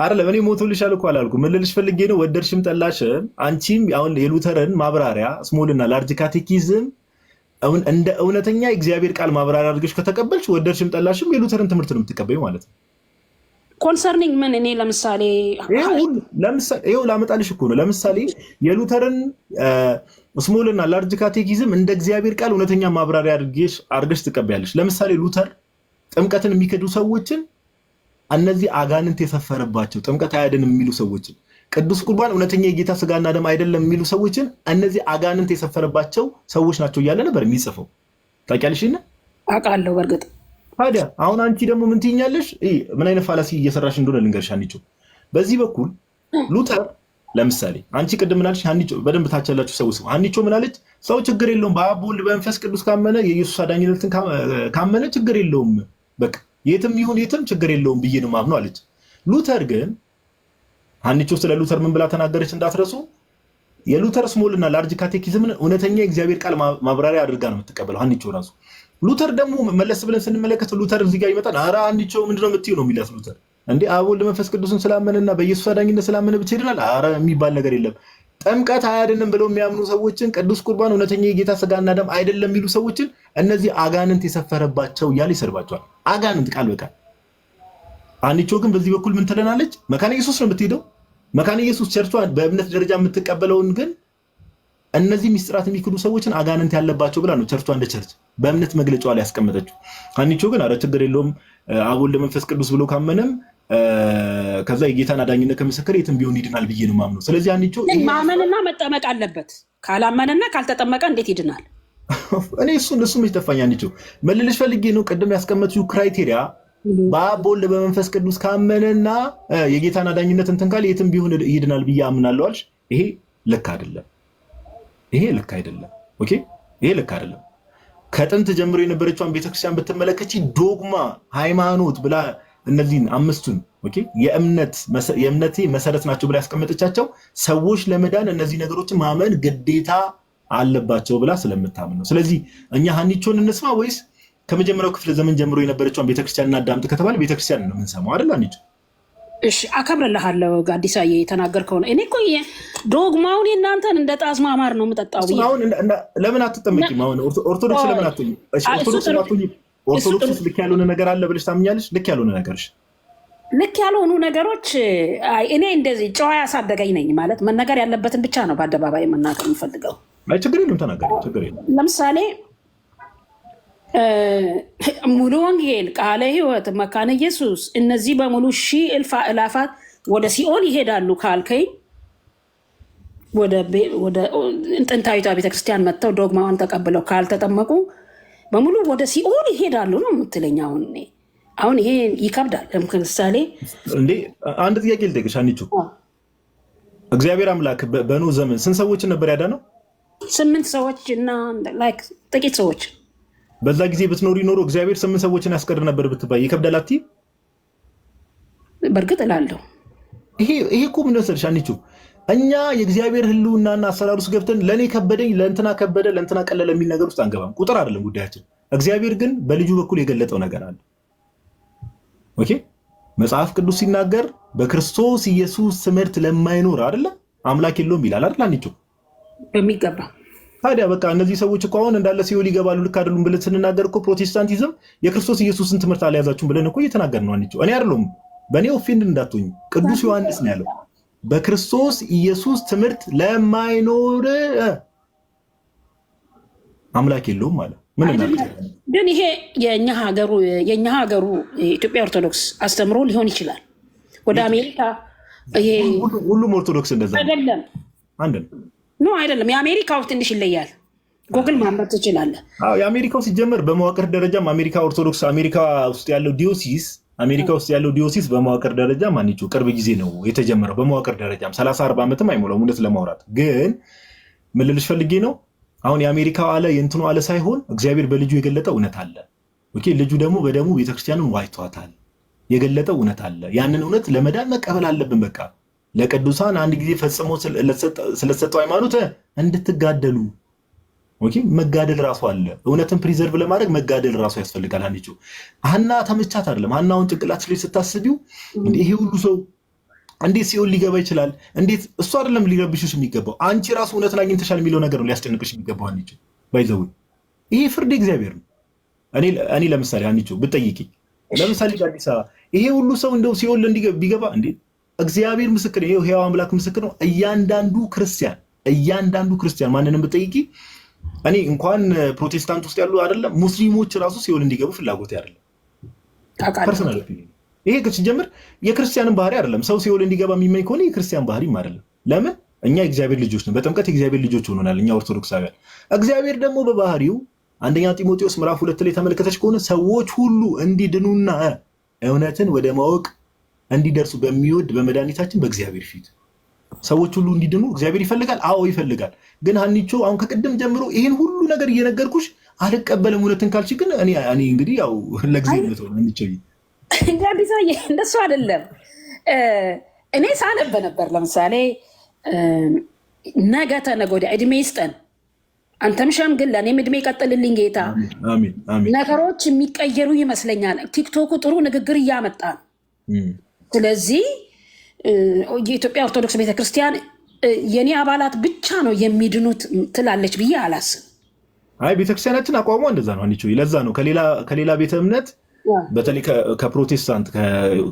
C: አይደለም። እኔ ሞቶልሻል እኮ አላልኩም። ምን ልልሽ ፈልጌ ነው ወደድሽም ጠላሽም አንቺም አሁን የሉተርን ማብራሪያ ስሞልና ላርጅ ካቴኪዝም እንደ እውነተኛ የእግዚአብሔር ቃል ማብራሪያ አድርገሽ ከተቀበልሽ ወደድሽም ጠላሽም የሉተርን ትምህርት ነው የምትቀበዩ ማለት ነው።
B: ኮንሰርኒንግ ምን እኔ ለምሳሌ
C: ይኸው ላመጣልሽ እኮ ነው። ለምሳሌ የሉተርን ስሞልና ላርጅ ካቴኪዝም እንደ እግዚአብሔር ቃል እውነተኛ ማብራሪያ አድርገሽ ትቀበያለሽ። ለምሳሌ ሉተር ጥምቀትን የሚክዱ ሰዎችን እነዚህ አጋንንት የሰፈረባቸው ጥምቀት አያድንም የሚሉ ሰዎችን፣ ቅዱስ ቁርባን እውነተኛ የጌታ ስጋና ደም አይደለም የሚሉ ሰዎችን እነዚህ አጋንንት የሰፈረባቸው ሰዎች ናቸው እያለ ነበር የሚጽፈው። ታውቂያለሽ?
B: አውቃለሁ በእርግጥ።
C: ታዲያ አሁን አንቺ ደግሞ ምን ትይኛለሽ? ምን አይነት ፋላሲ እየሰራሽ እንደሆነ ልንገርሽ። አንቺ በዚህ በኩል ሉተር ለምሳሌ አንቺ ቅድም ምናልሽ? አንቺ በደንብ ታቻላችሁ ሰው አንቺ ምናለች? ሰው ችግር የለውም በአብ በወልድ በመንፈስ ቅዱስ ካመነ የኢየሱስ አዳኝነትን ካመነ ችግር የለውም፣ በቃ የትም ይሁን የትም ችግር የለውም ብዬ ነው የማምነው አለች። ሉተር ግን አንቺ ስለ ሉተር ምን ብላ ተናገረች እንዳትረሱ? የሉተር ስሞልና ላርጅ ካቴኪዝምን እውነተኛ የእግዚአብሔር ቃል ማብራሪያ አድርጋ ነው የምትቀበለው አንቺ ራሱ። ሉተር ደግሞ መለስ ብለን ስንመለከት ሉተር እዚህ ጋር ይመጣል። ኧረ አንቺ ምንድነው የምትይው ነው የሚላት ሉተር። እንዴ አብ ወልድ መንፈስ ቅዱስን ስላመነና በኢየሱስ አዳኝነት ስላመነ ብቻ ይድናል? ኧረ የሚባል ነገር የለም። ጥምቀት አያድንም ብለው የሚያምኑ ሰዎችን፣ ቅዱስ ቁርባን እውነተኛ የጌታ ስጋና ደም አይደለም የሚሉ ሰዎችን እነዚህ አጋንንት የሰፈረባቸው እያለ ይሰርባቸዋል። አጋንንት ቃል በቃል። አንቺ ግን በዚህ በኩል ምን ትለናለች? መካነ ኢየሱስ ነው የምትሄደው። መካነ ኢየሱስ ቸርቿ በእምነት ደረጃ የምትቀበለውን ግን እነዚህ ሚስጥራት የሚክዱ ሰዎችን አጋንንት ያለባቸው ብላ ነው ቸርቿ እንደ ቸርች በእምነት መግለጫዋ ላይ ያስቀመጠችው። አንቺ ግን አረ ችግር የለውም አብ ወልድ መንፈስ ቅዱስ ብሎ ካመነም ከዛ የጌታን አዳኝነት ከመሰከረ የትም ቢሆን ይድናል ብዬ ነው የማምነው። ስለዚህ አንቺ
B: ማመንና መጠመቅ አለበት። ካላመንና ካልተጠመቀ እንዴት ይድናል?
C: እኔ እሱ ይጠፋኝ። አንቺ መልልሽ ፈልጌ ነው ቅድም ያስቀመጥሽው ክራይቴሪያ በአብ በወልድ በመንፈስ ቅዱስ ካመነና የጌታን አዳኝነት እንትን ካለ የትም ቢሆን ይድናል ብዬ አምናለሁ አልሽ። ይሄ ልክ አይደለም። ይሄ ልክ አይደለም። ኦኬ፣ ይሄ ልክ አይደለም። ከጥንት ጀምሮ የነበረችውን ቤተክርስቲያን ብትመለከቺ ዶግማ፣ ሃይማኖት ብላ እነዚህን አምስቱን ኦኬ የእምነቴ መሰረት ናቸው ብላ ያስቀመጠቻቸው ሰዎች ለመዳን እነዚህ ነገሮችን ማመን ግዴታ አለባቸው ብላ ስለምታምን ነው። ስለዚህ እኛ ሀኒቾን እንስማ ወይስ ከመጀመሪያው ክፍለ ዘመን ጀምሮ የነበረችውን ቤተክርስቲያን እናዳምጥ ከተባለ ቤተክርስቲያን ነው የምንሰማው አይደል? ሀኒቾ
B: እሺ፣ አከብርልሃለሁ ጋዲሳዬ የተናገርከው ነው። እኔ እኮ ዶግማውን የእናንተን እንደ ጣዝ ማማር ነው የምጠጣው።
C: ለምን አትጠመቂም? አሁን ኦርቶዶክስ ለምን አትሆኝም? ኦርቶዶክስ ልክ ያልሆነ ነገር አለ ብለሽ ታምኛለሽ? ልክ ያልሆነ ነገርሽ
B: ልክ ያልሆኑ ነገሮች እኔ እንደዚህ ጨዋ ያሳደገኝ ነኝ ማለት መነገር ያለበትን ብቻ ነው በአደባባይ መናገር የምፈልገው።
C: ችግር የለም ተናገር፣ ችግር የለም።
B: ለምሳሌ ሙሉ ወንጌል፣ ቃለ ሕይወት፣ መካነ ኢየሱስ እነዚህ በሙሉ ሺህ እልፍ አእላፋት ወደ ሲኦል ይሄዳሉ ካልከኝ ወደ ጥንታዊቷ ቤተክርስቲያን መጥተው ዶግማዋን ተቀብለው ካልተጠመቁ በሙሉ ወደ ሲኦል ይሄዳሉ ነው የምትለኝ? አሁን ይሄ ይከብዳል። ለምሳሌ
C: እንዴ አንድ ጥያቄ ልጠይቅሽ ሀኒቾ፣ እግዚአብሔር አምላክ በኖህ ዘመን ስንት ሰዎችን ነበር ያዳነው?
B: 8 ሰዎች እና ጥቂት ሰዎች።
C: በዛ ጊዜ ብትኖሪ ኖሮ እግዚአብሔር 8 ሰዎችን ያስቀር ነበር ብትባይ ይከብዳል አትይም?
B: በእርግጥ እላለሁ።
C: ይሄ እኮ ምን መሰለሽ ሀኒቾ፣ እኛ የእግዚአብሔር ህልውናና አሰራር ውስጥ ገብተን ለእኔ ከበደኝ ለእንትና ከበደ ለእንትና ቀለለ የሚል ነገር ውስጥ አንገባም። ቁጥር አይደለም ጉዳያችን። እግዚአብሔር ግን በልጁ በኩል የገለጠው ነገር አለ። ኦኬ፣ መጽሐፍ ቅዱስ ሲናገር በክርስቶስ ኢየሱስ ትምህርት ለማይኖር አይደለ አምላክ የለውም ይላል አይደል ሀኒቾ?
B: በሚገባ
C: ታዲያ በቃ እነዚህ ሰዎች እኮ አሁን እንዳለ ሲኦል ይገባሉ ልክ አይደሉም ብለን ስንናገር እኮ ፕሮቴስታንቲዝም የክርስቶስ ኢየሱስን ትምህርት አልያዛችሁም ብለን እኮ እየተናገርን ነው ሀኒቾ። እኔ አይደለሁም፣ በእኔ ኦፌንድ እንዳትሆኝ። ቅዱስ ዮሐንስ ነው ያለው በክርስቶስ ኢየሱስ ትምህርት ለማይኖር አምላክ የለውም ማለት ምን እናደርጋለን?
B: ግን ይሄ የኛ ሀገሩ የኢትዮጵያ ኦርቶዶክስ አስተምሮ ሊሆን ይችላል። ወደ አሜሪካ ይሄ
C: ሁሉም ኦርቶዶክስ እንደዛ
B: አይደለም።
C: አንድ
B: ነው አይደለም። የአሜሪካው ትንሽ ይለያል። ጎግል ማንበብ ትችላለህ።
C: አዎ የአሜሪካው ሲጀመር በመዋቅር ደረጃም አሜሪካ ኦርቶዶክስ አሜሪካ ውስጥ ያለው ዲዮሲስ በመዋቅር ደረጃ ማንቹ ቅርብ ጊዜ ነው የተጀመረው። በመዋቅር ደረጃም 30-40 ዓመትም አይሞላው እውነት ለማውራት ግን ምን ልልሽ ፈልጌ ነው አሁን የአሜሪካው አለ የእንትኑ አለ ሳይሆን እግዚአብሔር በልጁ የገለጠው እውነት አለ። ኦኬ ልጁ ደግሞ በደሙ ቤተክርስቲያንን ዋጅቷታል። የገለጠው እውነት አለ። ያንን እውነት ለመዳን መቀበል አለብን። በቃ ለቅዱሳን አንድ ጊዜ ፈጽሞ ስለተሰጠው ሃይማኖት እንድትጋደሉ ኦኬ መጋደል ራሱ አለ። እውነትን ፕሪዘርቭ ለማድረግ መጋደል ራሱ ያስፈልጋል። አንቺ ሀና ተመቻት አይደለም? ሀናውን ጭንቅላትሽ ላይ ስታስቢው ይሄ ሁሉ ሰው እንዴት ሲኦል ሊገባ ይችላል? እንዴት እሱ አይደለም ሊረብሽሽ የሚገባው አንቺ ራሱ እውነትን አግኝተሻል የሚለው ነገር ነው ሊያስጨንቅሽ የሚገባው። አንቺ ባይዘው ይሄ ፍርድ እግዚአብሔር ነው። እኔ ለምሳሌ አንቺ ብትጠይቂ ለምሳሌ አዲስ አበባ ይሄ ሁሉ ሰው እንደው ሲኦል ቢገባ እንዴ እግዚአብሔር ምስክር ነው፣ ሕያው አምላክ ምስክር ነው። እያንዳንዱ ክርስቲያን ማንንም ብትጠይቂ እኔ እንኳን ፕሮቴስታንት ውስጥ ያሉ አይደለም ሙስሊሞች ራሱ ሲኦል እንዲገቡ ፍላጎት አይደለም። ፐርሰናል ኦፒኒየን ይሄ ሲጀምር የክርስቲያንን ባህሪ አይደለም። ሰው ሲኦል እንዲገባ የሚመኝ ከሆነ የክርስቲያን ባህሪም አይደለም። ለምን እኛ የእግዚአብሔር ልጆች ነን። በጥምቀት የእግዚአብሔር ልጆች ሆነናል እኛ ኦርቶዶክሳውያን። እግዚአብሔር ደግሞ በባህሪው አንደኛ ጢሞቴዎስ ምዕራፍ 2 ላይ ተመልከተች ከሆነ ሰዎች ሁሉ እንዲድኑና እውነትን ወደ ማወቅ እንዲደርሱ በሚወድ በመድኃኒታችን በእግዚአብሔር ፊት ሰዎች ሁሉ እንዲድኑ እግዚአብሔር ይፈልጋል። አዎ ይፈልጋል። ግን ሀኒቾ አሁን ከቅድም ጀምሮ ይሄን ሁሉ ነገር እየነገርኩሽ አልቀበልም እውነትን ካልሽ ግን እኔ እንግዲህ ያው ለእግዚአብሔር ነው እንችል
B: እንግዲህ ሰው እንደሱ አይደለም። እኔ ሳነብ ነበር ለምሳሌ ነገ ተነገ ወዲያ እድሜ ይስጠን አንተም ሸምግል ለእኔም እድሜ ይቀጥልልኝ ጌታ። ነገሮች የሚቀየሩ ይመስለኛል። ቲክቶኩ ጥሩ ንግግር እያመጣ ነው። ስለዚህ የኢትዮጵያ ኦርቶዶክስ ቤተክርስቲያን የኔ አባላት ብቻ ነው የሚድኑት ትላለች ብዬ አላስብ።
C: አይ ቤተክርስቲያናችን አቋሟ እንደዛ ነው። አንቺ ለዛ ነው ከሌላ ቤተ እምነት በተለይ ከፕሮቴስታንት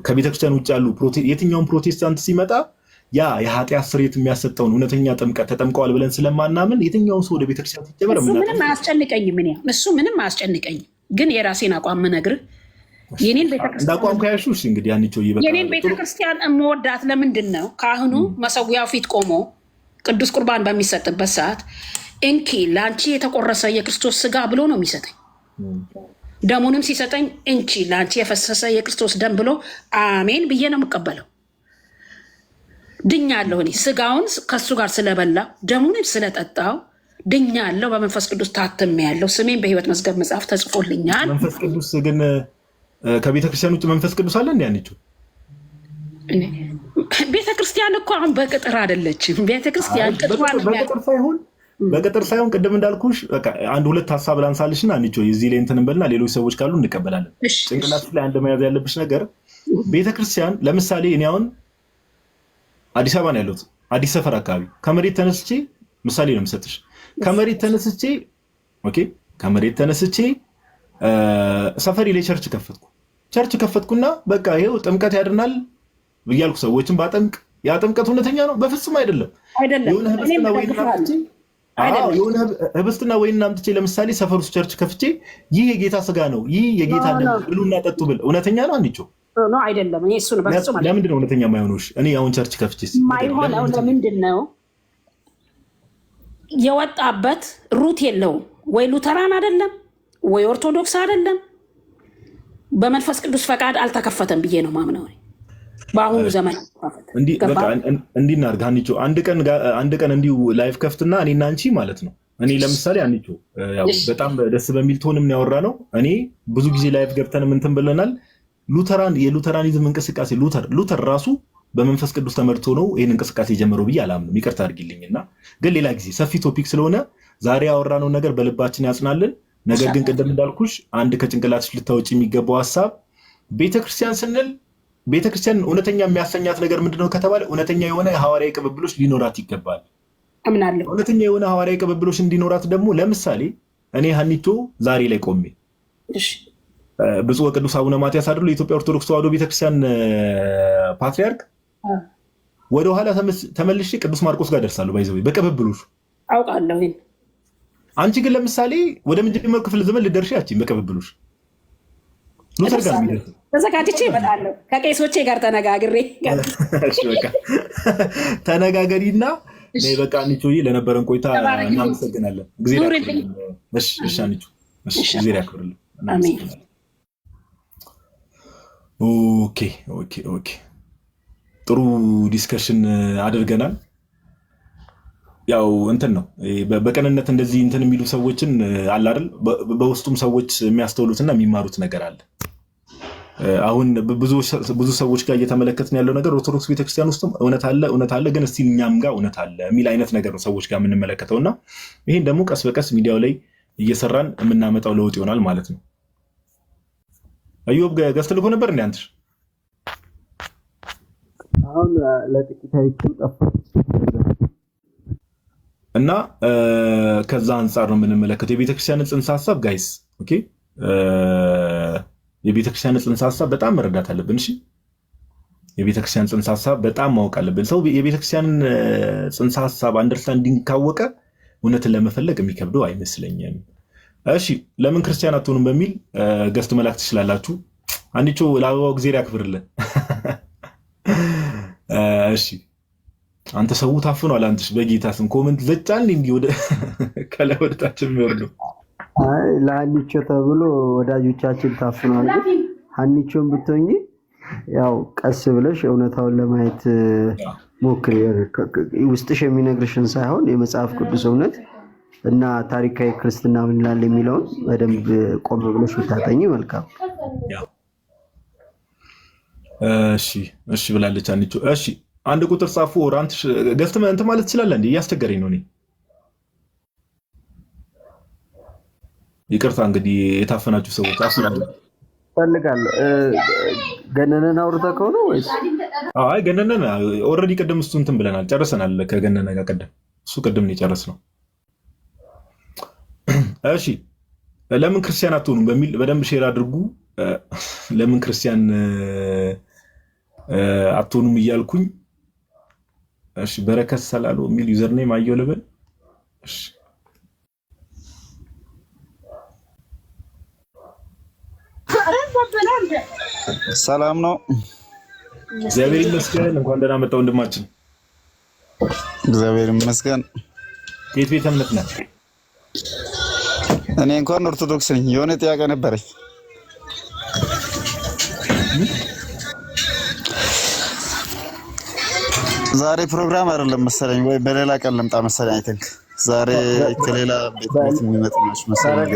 C: ከቤተክርስቲያን ውጭ ያሉ የትኛውን ፕሮቴስታንት ሲመጣ ያ የኃጢአት ስርየት የሚያሰጠውን እውነተኛ ጥምቀት ተጠምቀዋል ብለን ስለማናምን የትኛውን ሰው ወደ ቤተክርስቲያን ሲጀመር
B: ምንም አያስጨንቀኝም። እሱ ምንም አያስጨንቀኝም። ግን የራሴን አቋም ምነግርህ የኔን ቤተክርስቲያን እምወዳት ለምንድን ነው? ካህኑ መሰዊያው ፊት ቆሞ ቅዱስ ቁርባን በሚሰጥበት ሰዓት እንኪ ለአንቺ የተቆረሰ የክርስቶስ ስጋ ብሎ ነው የሚሰጠኝ። ደሙንም ሲሰጠኝ እንቺ ለአንቺ የፈሰሰ የክርስቶስ ደም ብሎ አሜን ብዬ ነው የምቀበለው። ድኛለሁ። እኔ ስጋውን ከሱ ጋር ስለበላው ደሙንም ስለጠጣው ድኛለሁ። በመንፈስ ቅዱስ ታትሜያለሁ። ስሜን በሕይወት መዝገብ መጽሐፍ ተጽፎልኛል።
C: መንፈስ ቅዱስ ግን ከቤተክርስቲያን ውጭ መንፈስ ቅዱስ አለ እንዴ? አንቺ ቤተክርስቲያን
B: እኮ አሁን በቅጥር አይደለችም። ቤተክርስቲያን ቅጥሯን
C: በቅጥር ሳይሆን በቅጥር ሳይሆን ቅድም እንዳልኩሽ በቃ አንድ ሁለት ሐሳብ ላንሳልሽና አንቺ እዚህ ላይ እንትን እንበልና ሌሎች ሰዎች ካሉ እንቀበላለን። ጭንቅላት ላይ አንድ መያዝ ያለብሽ ነገር ቤተክርስቲያን ለምሳሌ እኔ አሁን አዲስ አበባ ነው ያለሁት፣ አዲስ ሰፈር አካባቢ ከመሬት ተነስቼ ምሳሌ ነው የምሰጥሽ። ከመሬት ተነስቼ ሰፈሪ ላይ ቸርች ከፈትኩና በቃ ይሄው ጥምቀት ያድናል ብያልኩ ሰዎችን ባጠምቅ ያ ጥምቀት እውነተኛ ነው? በፍጹም አይደለም። የሆነ ህብስትና ወይን አምጥቼ ለምሳሌ ሰፈር ውስጥ ቸርች ከፍቼ ይህ የጌታ ስጋ ነው፣ ይህ የጌታ ደም ብሉና ጠጡ ብል እውነተኛ ነው? አንቺ
B: ኖ አይደለም። እኔ እሱን በፍጹም አይደለም።
C: ለምንድን ነው እውነተኛ የማይሆነው? እኔ አሁን ቸርች ከፍቼ
B: የማይሆነው ለምንድን ነው? የወጣበት ሩት የለውም ወይ ሉተራን አይደለም ወይ ኦርቶዶክስ አይደለም። በመንፈስ ቅዱስ ፈቃድ አልተከፈተም ብዬ ነው ማምነው። በአሁኑ ዘመን
C: እንዲህ እናድርግ አንቺ አንድ ቀን እንዲሁ ላይፍ ከፍትና እኔና አንቺ ማለት ነው። እኔ ለምሳሌ አንቺ ያው በጣም ደስ በሚል ቶንም ያወራ ነው። እኔ ብዙ ጊዜ ላይፍ ገብተን እንትን ብለናል። የሉተራኒዝም እንቅስቃሴ ሉተር ራሱ በመንፈስ ቅዱስ ተመርቶ ነው ይህን እንቅስቃሴ የጀመረው ብዬ አላምንም። ይቅርታ አድርጊልኝና ግን ሌላ ጊዜ ሰፊ ቶፒክ ስለሆነ ዛሬ ያወራነው ነገር በልባችን ያጽናልን። ነገር ግን ቅድም እንዳልኩሽ አንድ ከጭንቅላትሽ ልታወጪ የሚገባው ሐሳብ ቤተክርስቲያን ስንል ቤተክርስቲያን እውነተኛ የሚያሰኛት ነገር ምንድነው ከተባለ እውነተኛ የሆነ ሐዋርያዊ ቅብብሎች ሊኖራት ይገባል።
B: አምናለሁ።
C: እውነተኛ የሆነ ሐዋርያዊ ቅብብሎች እንዲኖራት ደግሞ ለምሳሌ እኔ ሀኒቾ ዛሬ ላይ ቆሜ ብፁዕ ወቅዱስ አቡነ ማትያስ አይደሉ የኢትዮጵያ ኦርቶዶክስ ተዋሕዶ ቤተክርስቲያን ፓትሪያርክ ወደኋላ ተመልሼ ቅዱስ ማርቆስ ጋር ደርሳለሁ። ባይዘው በቅብብሎች
B: አውቃለሁ።
C: አንቺ ግን ለምሳሌ ወደ መጀመሪያው ክፍለ ዘመን ልደርሺ ያቺ በቅብብሎች ሉተር ጋር
B: ተዘጋጅቼ እመጣለሁ። ከቄሶቼ ጋር ተነጋግሬ
C: ተነጋገሪና በቃ አንቺ ለነበረን ቆይታ እናመሰግናለን። እግዚአብሔር ያክብርልን። እሺ አንቺ እግዚአብሔር ያክብርልን።
B: አሜን።
C: ኦኬ ጥሩ ዲስከሽን አድርገናል። ያው እንትን ነው በቀንነት እንደዚህ እንትን የሚሉ ሰዎችን አለ አይደል፣ በውስጡም ሰዎች የሚያስተውሉትና የሚማሩት ነገር አለ። አሁን ብዙ ሰዎች ጋር እየተመለከትን ያለው ነገር ኦርቶዶክስ ቤተክርስቲያን ውስጥም እውነት አለ ግን እስቲ እኛም ጋር እውነት አለ የሚል አይነት ነገር ነው ሰዎች ጋር የምንመለከተውና ይሄን ደግሞ ቀስ በቀስ ሚዲያው ላይ እየሰራን የምናመጣው ለውጥ ይሆናል ማለት ነው። አዩብ ገዝት ልኮ ነበር እንዴ አንተ?
D: አሁን ለጥቂት አይቼው ጠፋ
C: እና ከዛ አንፃር ነው የምንመለከተው የቤተክርስቲያን ጽንሰ ሐሳብ ጋይስ። ኦኬ የቤተክርስቲያን ጽንሰ ሐሳብ በጣም መረዳት አለብን። እሺ የቤተክርስቲያን ጽንሰ ሐሳብ በጣም ማወቅ አለብን። ሰው የቤተክርስቲያን ጽንሰ ሐሳብ አንደርስታንዲንግ ካወቀ እውነትን ለመፈለግ የሚከብደው አይመስለኝም። እሺ ለምን ክርስቲያን አትሆኑም በሚል ገስት መላክ ትችላላችሁ። አንቺ ለአበባው ጊዜ ያክብርልን። እሺ አንተ ሰው ታፍኗል። አንተስ በጌታ ስም ኮሜንት ዘጫን እንዴ ወደ ከላይ ወደታችን የሚወርዱ
D: አይ ለሀኒቾ ተብሎ ወዳጆቻችን ታፍኗል። ሀኒቾን ብትሆኚ ያው ቀስ ብለሽ እውነታውን ለማየት ሞክሪ። ውስጥሽ የሚነግርሽን ሳይሆን የመጽሐፍ ቅዱስ እውነት እና ታሪካዊ ክርስትና ምን ይላል የሚለውን በደንብ ቆም ብለሽ ብታጠኚ መልካም። እሺ
C: ብላለች አንቺ። እሺ አንድ ቁጥር ጻፉ። ኦራንት ገዝት እንትን ማለት ትችላለህ እንዴ? እያስቸገረኝ ነው እኔ። ይቅርታ እንግዲህ የታፈናችሁ ሰዎች
D: ፈልጋለሁ። ገነነን አውርተህ ከሆነ ወይስ?
C: አይ ገነነን ኦልሬዲ ቅድም እሱ እንትን ብለናል፣ ጨርሰናል ከገነነ ጋር ቅድም እሱ ቅድም ነው የጨረስነው። እሺ ለምን ክርስቲያን አትሆኑም በሚል በደንብ ሼር አድርጉ። ለምን ክርስቲያን አትሆኑም እያልኩኝ እሺ በረከት ሰላሉ የሚል ዩዘር ኔም አየሁ ልበል። እሺ
E: ሰላም ነው።
C: እግዚአብሔር ይመስገን። እንኳን ደህና መጣ ወንድማችን።
E: እግዚአብሔር ይመስገን።
C: የት ቤተ እምነት ነህ?
E: እኔ እንኳን ኦርቶዶክስ ነኝ። የሆነ ጥያቄ ነበረኝ። ዛሬ ፕሮግራም አይደለም መሰለኝ ወይ በሌላ ቀን ልምጣ መሰለኝ። አይ ቲንክ ዛሬ ከሌላ ቤት የሚመጣ መሰለኝ።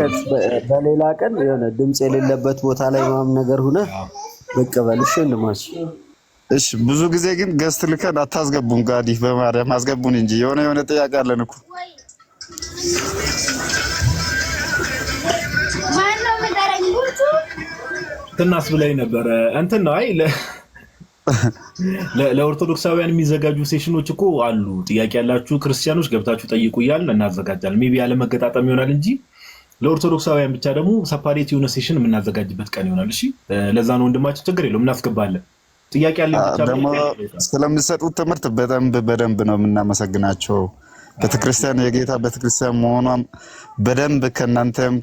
D: በሌላ ቀን የሆነ ድምጽ የሌለበት ቦታ ላይ ማም ነገር ሆነ በቀበልሽ እንደማሽ።
E: እሺ ብዙ ጊዜ ግን ገስት ልከን አታስገቡን። ጋዲ በማርያም አስገቡን እንጂ የሆነ ጥያቄ አለን እኮ
F: ማነው መጠረኝ ጉርቱ
C: ትናስ ብላይ ነበረ እንትን ነው። አይ ለኦርቶዶክሳውያን የሚዘጋጁ ሴሽኖች እኮ አሉ። ጥያቄ ያላችሁ ክርስቲያኖች ገብታችሁ ጠይቁ እያልን እናዘጋጃለን። ሜይ ቢ ያለ መገጣጠም ይሆናል እንጂ ለኦርቶዶክሳውያን ብቻ ደግሞ ሰፓሬት የሆነ ሴሽን የምናዘጋጅበት ቀን ይሆናል። እሺ፣ ለዛ ነው ወንድማችን፣ ችግር የለውም እናስገባለን። ጥያቄ ያለ ብቻ
E: ደግሞ ስለሚሰጡት ትምህርት በደንብ ነው የምናመሰግናቸው። ቤተክርስቲያን የጌታ ቤተክርስቲያን መሆኗም በደንብ ከእናንተም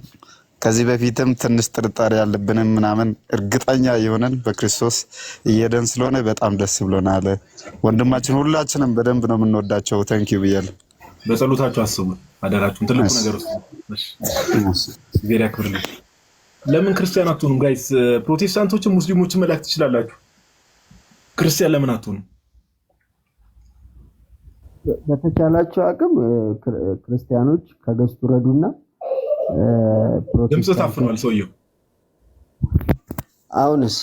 E: ከዚህ በፊትም ትንሽ ጥርጣሬ ያለብንም ምናምን እርግጠኛ የሆነን በክርስቶስ እየሄድን ስለሆነ በጣም ደስ ብሎናል። ወንድማችን ሁላችንም በደንብ ነው የምንወዳቸው። ታንኪዩ ብያለሁ።
C: በጸሎታችሁ አስቡን አደራችሁን። ትልቁ ነገር እግዚአብሔር ያክብርልን። ለምን ክርስቲያን አትሆኑም ጋይስ? ፕሮቴስታንቶችም ሙስሊሞችም መላክ ትችላላችሁ። ክርስቲያን ለምን አትሆኑም?
D: በተቻላቸው አቅም ክርስቲያኖች ከገዝቱ ረዱና
C: ድምፅ ታፍኗል ሰውየው።
D: አሁንስ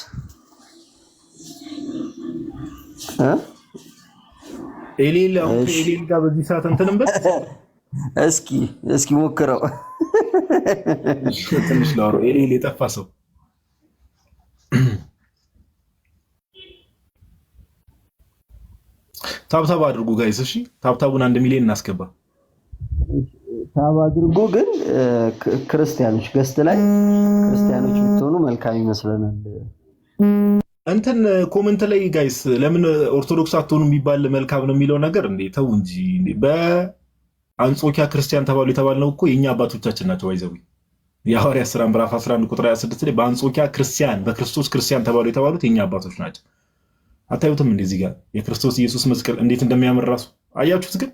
C: ኤሌል ጋር በዚህ ሰዓት እንትንበት
D: እስኪ ሞክረው
C: ትንሽ ላውራው። ኤሌል የጠፋ ሰው ታብታብ አድርጉ ጋይስ። እሺ ታብታቡን 1 ሚሊዮን እናስገባ።
D: ታብ አድርጉ። ግን ክርስቲያኖች ገስት ላይ ክርስቲያኖች ብትሆኑ መልካም ይመስለናል።
C: እንትን ኮሜንት ላይ ጋይስ ለምን ኦርቶዶክስ አትሆኑ የሚባል መልካም ነው የሚለው ነገር እንዴ ተው እንጂ። በአንጾኪያ ክርስቲያን ተባሉ የተባልነው እኮ የኛ አባቶቻችን ናቸው። ባይዘው የሐዋርያት ሥራ ምዕራፍ 11 ቁጥር 26 ላይ በአንጾኪያ ክርስቲያን በክርስቶስ ክርስቲያን ተባሉ የተባሉት የኛ አባቶች ናቸው። አታዩትም? እንደዚህ ጋር የክርስቶስ ኢየሱስ መስቀል እንዴት እንደሚያምር ራሱ አያችሁት? ግን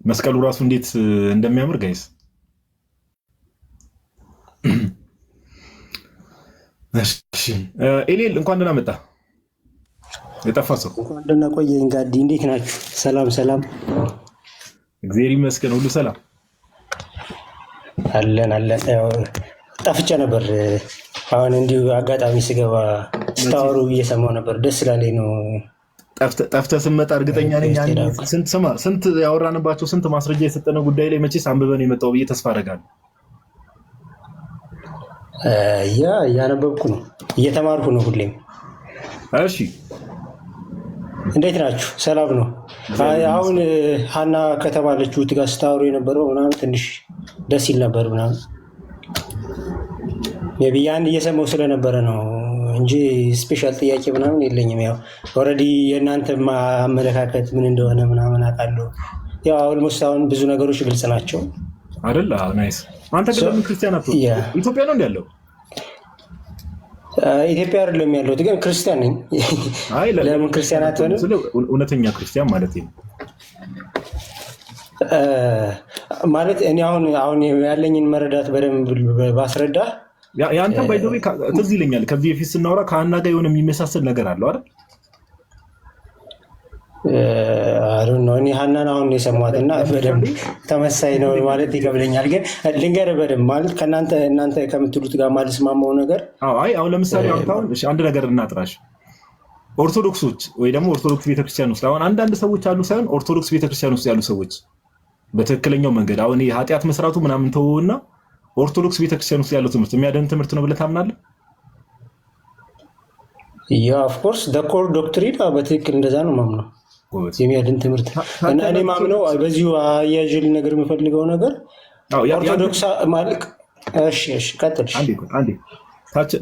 C: መስቀሉ ራሱ እንዴት እንደሚያምር ጋይስ። እሺ ኤሌል እንኳን ደህና መጣ። የጠፋ ሰው
G: እንኳን ደህና ቆየኝ። ጋዲ እንዴት ናችሁ? ሰላም
C: እግዚአብሔር ይመስገን፣ ሁሉ ሰላም
G: አለን። ጠፍቼ ነበር። አሁን እንዲሁ አጋጣሚ ስገባ ስታወሩ እየሰማሁ ነበር። ደስ ስላለኝ ነው።
C: ጠፍተህ ስመጣ እርግጠኛ ነኝ ስንት ያወራንባቸው ስንት ማስረጃ የሰጠነው ጉዳይ ላይ መቼስ አንብበን የመጣው ብዬ ተስፋ አደርጋለሁ።
G: እያነበብኩ ነው፣ እየተማርኩ ነው ሁሌም።
C: እሺ
G: እንዴት ናችሁ? ሰላም ነው። አሁን ሀና ከተባለችው ጋር ስታወሩ የነበረው ምናምን ትንሽ ደስ ይል ነበር ምናምን ያን እየሰማሁ ስለነበረ ነው እንጂ ስፔሻል ጥያቄ ምናምን የለኝም። ያው ኦልሬዲ የእናንተ አመለካከት ምን እንደሆነ ምናምን አውቃለሁ። ያው ኦልሞስት አሁን ብዙ ነገሮች ግልጽ ናቸው
C: አይደል? ናይስ። አንተ ግን ለምን ክርስቲያን አትሆንም? ኢትዮጵያ ነው ያለው?
G: ኢትዮጵያ አይደለም ያለሁት፣ ግን ክርስቲያን ነኝ። ለምን ክርስቲያን አትሆንም?
C: እውነተኛ ክርስቲያን ማለት ነው
G: ማለት እኔ አሁን ያለኝን መረዳት በደንብ ባስረዳ
C: የአንተም ባይዘው ትዝ ይለኛል ከዚህ በፊት ስናወራ ከሀና ጋር የሆነ የሚመሳሰል ነገር አለው አይደል?
G: እኔ ሀናን አሁን የሰማት እና በደንብ ተመሳይ ነው ማለት ይከብደኛል። ግን ልንገርህ በደንብ ማለት እናንተ ከምትሉት ጋር ማልስማማው ነገር
C: አሁን ለምሳሌ አሁን አንድ ነገር እናጥራሽ። ኦርቶዶክሶች ወይ ደግሞ ኦርቶዶክስ ቤተክርስቲያን ውስጥ አሁን አንዳንድ ሰዎች አሉ ሳይሆን ኦርቶዶክስ ቤተክርስቲያን ውስጥ ያሉ ሰዎች በትክክለኛው መንገድ አሁን ኃጢአት መስራቱ ምናምን ተወውና ኦርቶዶክስ ቤተክርስቲያን ውስጥ ያለው ትምህርት የሚያድን ትምህርት ነው ብለህ ታምናለህ?
G: ኦፍኮርስ ኮር ዶክትሪን በትክክል እንደዛ ነው ማምነው፣ የሚያድን ትምህርት እና እኔ ማምነው በዚሁ አያዥል ነገር የምፈልገው ነገር ኦርቶዶክስ ማለት እሺ ቀጥል።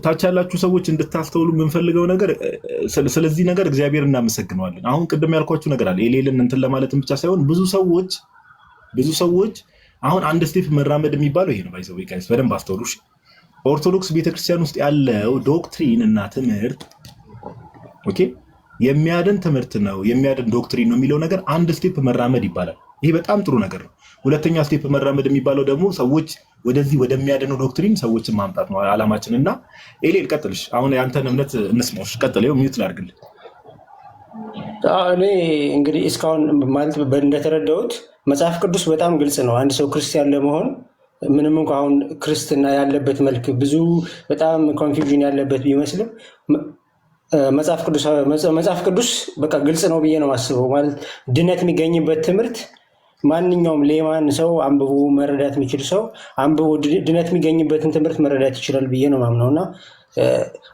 C: ታች ያላችሁ ሰዎች እንድታስተውሉ የምንፈልገው ነገር ስለዚህ ነገር እግዚአብሔር እናመሰግነዋለን። አሁን ቅድም ያልኳችሁ ነገር አለ የሌለን እንትን ለማለትም ብቻ ሳይሆን ብዙ ሰዎች አሁን አንድ ስቴፕ መራመድ የሚባለው ይሄ ነው። ባይዘው ጋይስ በደንብ አስተውሉ። ኦርቶዶክስ ቤተክርስቲያን ውስጥ ያለው ዶክትሪን እና ትምህርት ኦኬ የሚያድን ትምህርት ነው የሚያድን ዶክትሪን ነው የሚለው ነገር አንድ ስቴፕ መራመድ ይባላል። ይሄ በጣም ጥሩ ነገር ነው። ሁለተኛ ስቴፕ መራመድ የሚባለው ደግሞ ሰዎች ወደዚህ ወደሚያድነው ዶክትሪን ሰዎችን ማምጣት ነው አላማችን። እና ኤሌል ቀጥልሽ። አሁን ያንተን እምነት እንስማሽ። ቀጥል። ይኸው ሚዩት ላድርግልህ።
G: እኔ እንግዲህ እስካሁን ማለት እንደተረዳሁት መጽሐፍ ቅዱስ በጣም ግልጽ ነው። አንድ ሰው ክርስቲያን ለመሆን ምንም እንኳ አሁን ክርስትና ያለበት መልክ ብዙ በጣም ኮንፊውዥን ያለበት ቢመስልም መጽሐፍ ቅዱስ በቃ ግልጽ ነው ብዬ ነው የማስበው። ማለት ድነት የሚገኝበት ትምህርት ማንኛውም ሌማን ሰው አንብቦ መረዳት የሚችል ሰው አንብቦ ድነት የሚገኝበትን ትምህርት መረዳት ይችላል ብዬ ነው ማምነው እና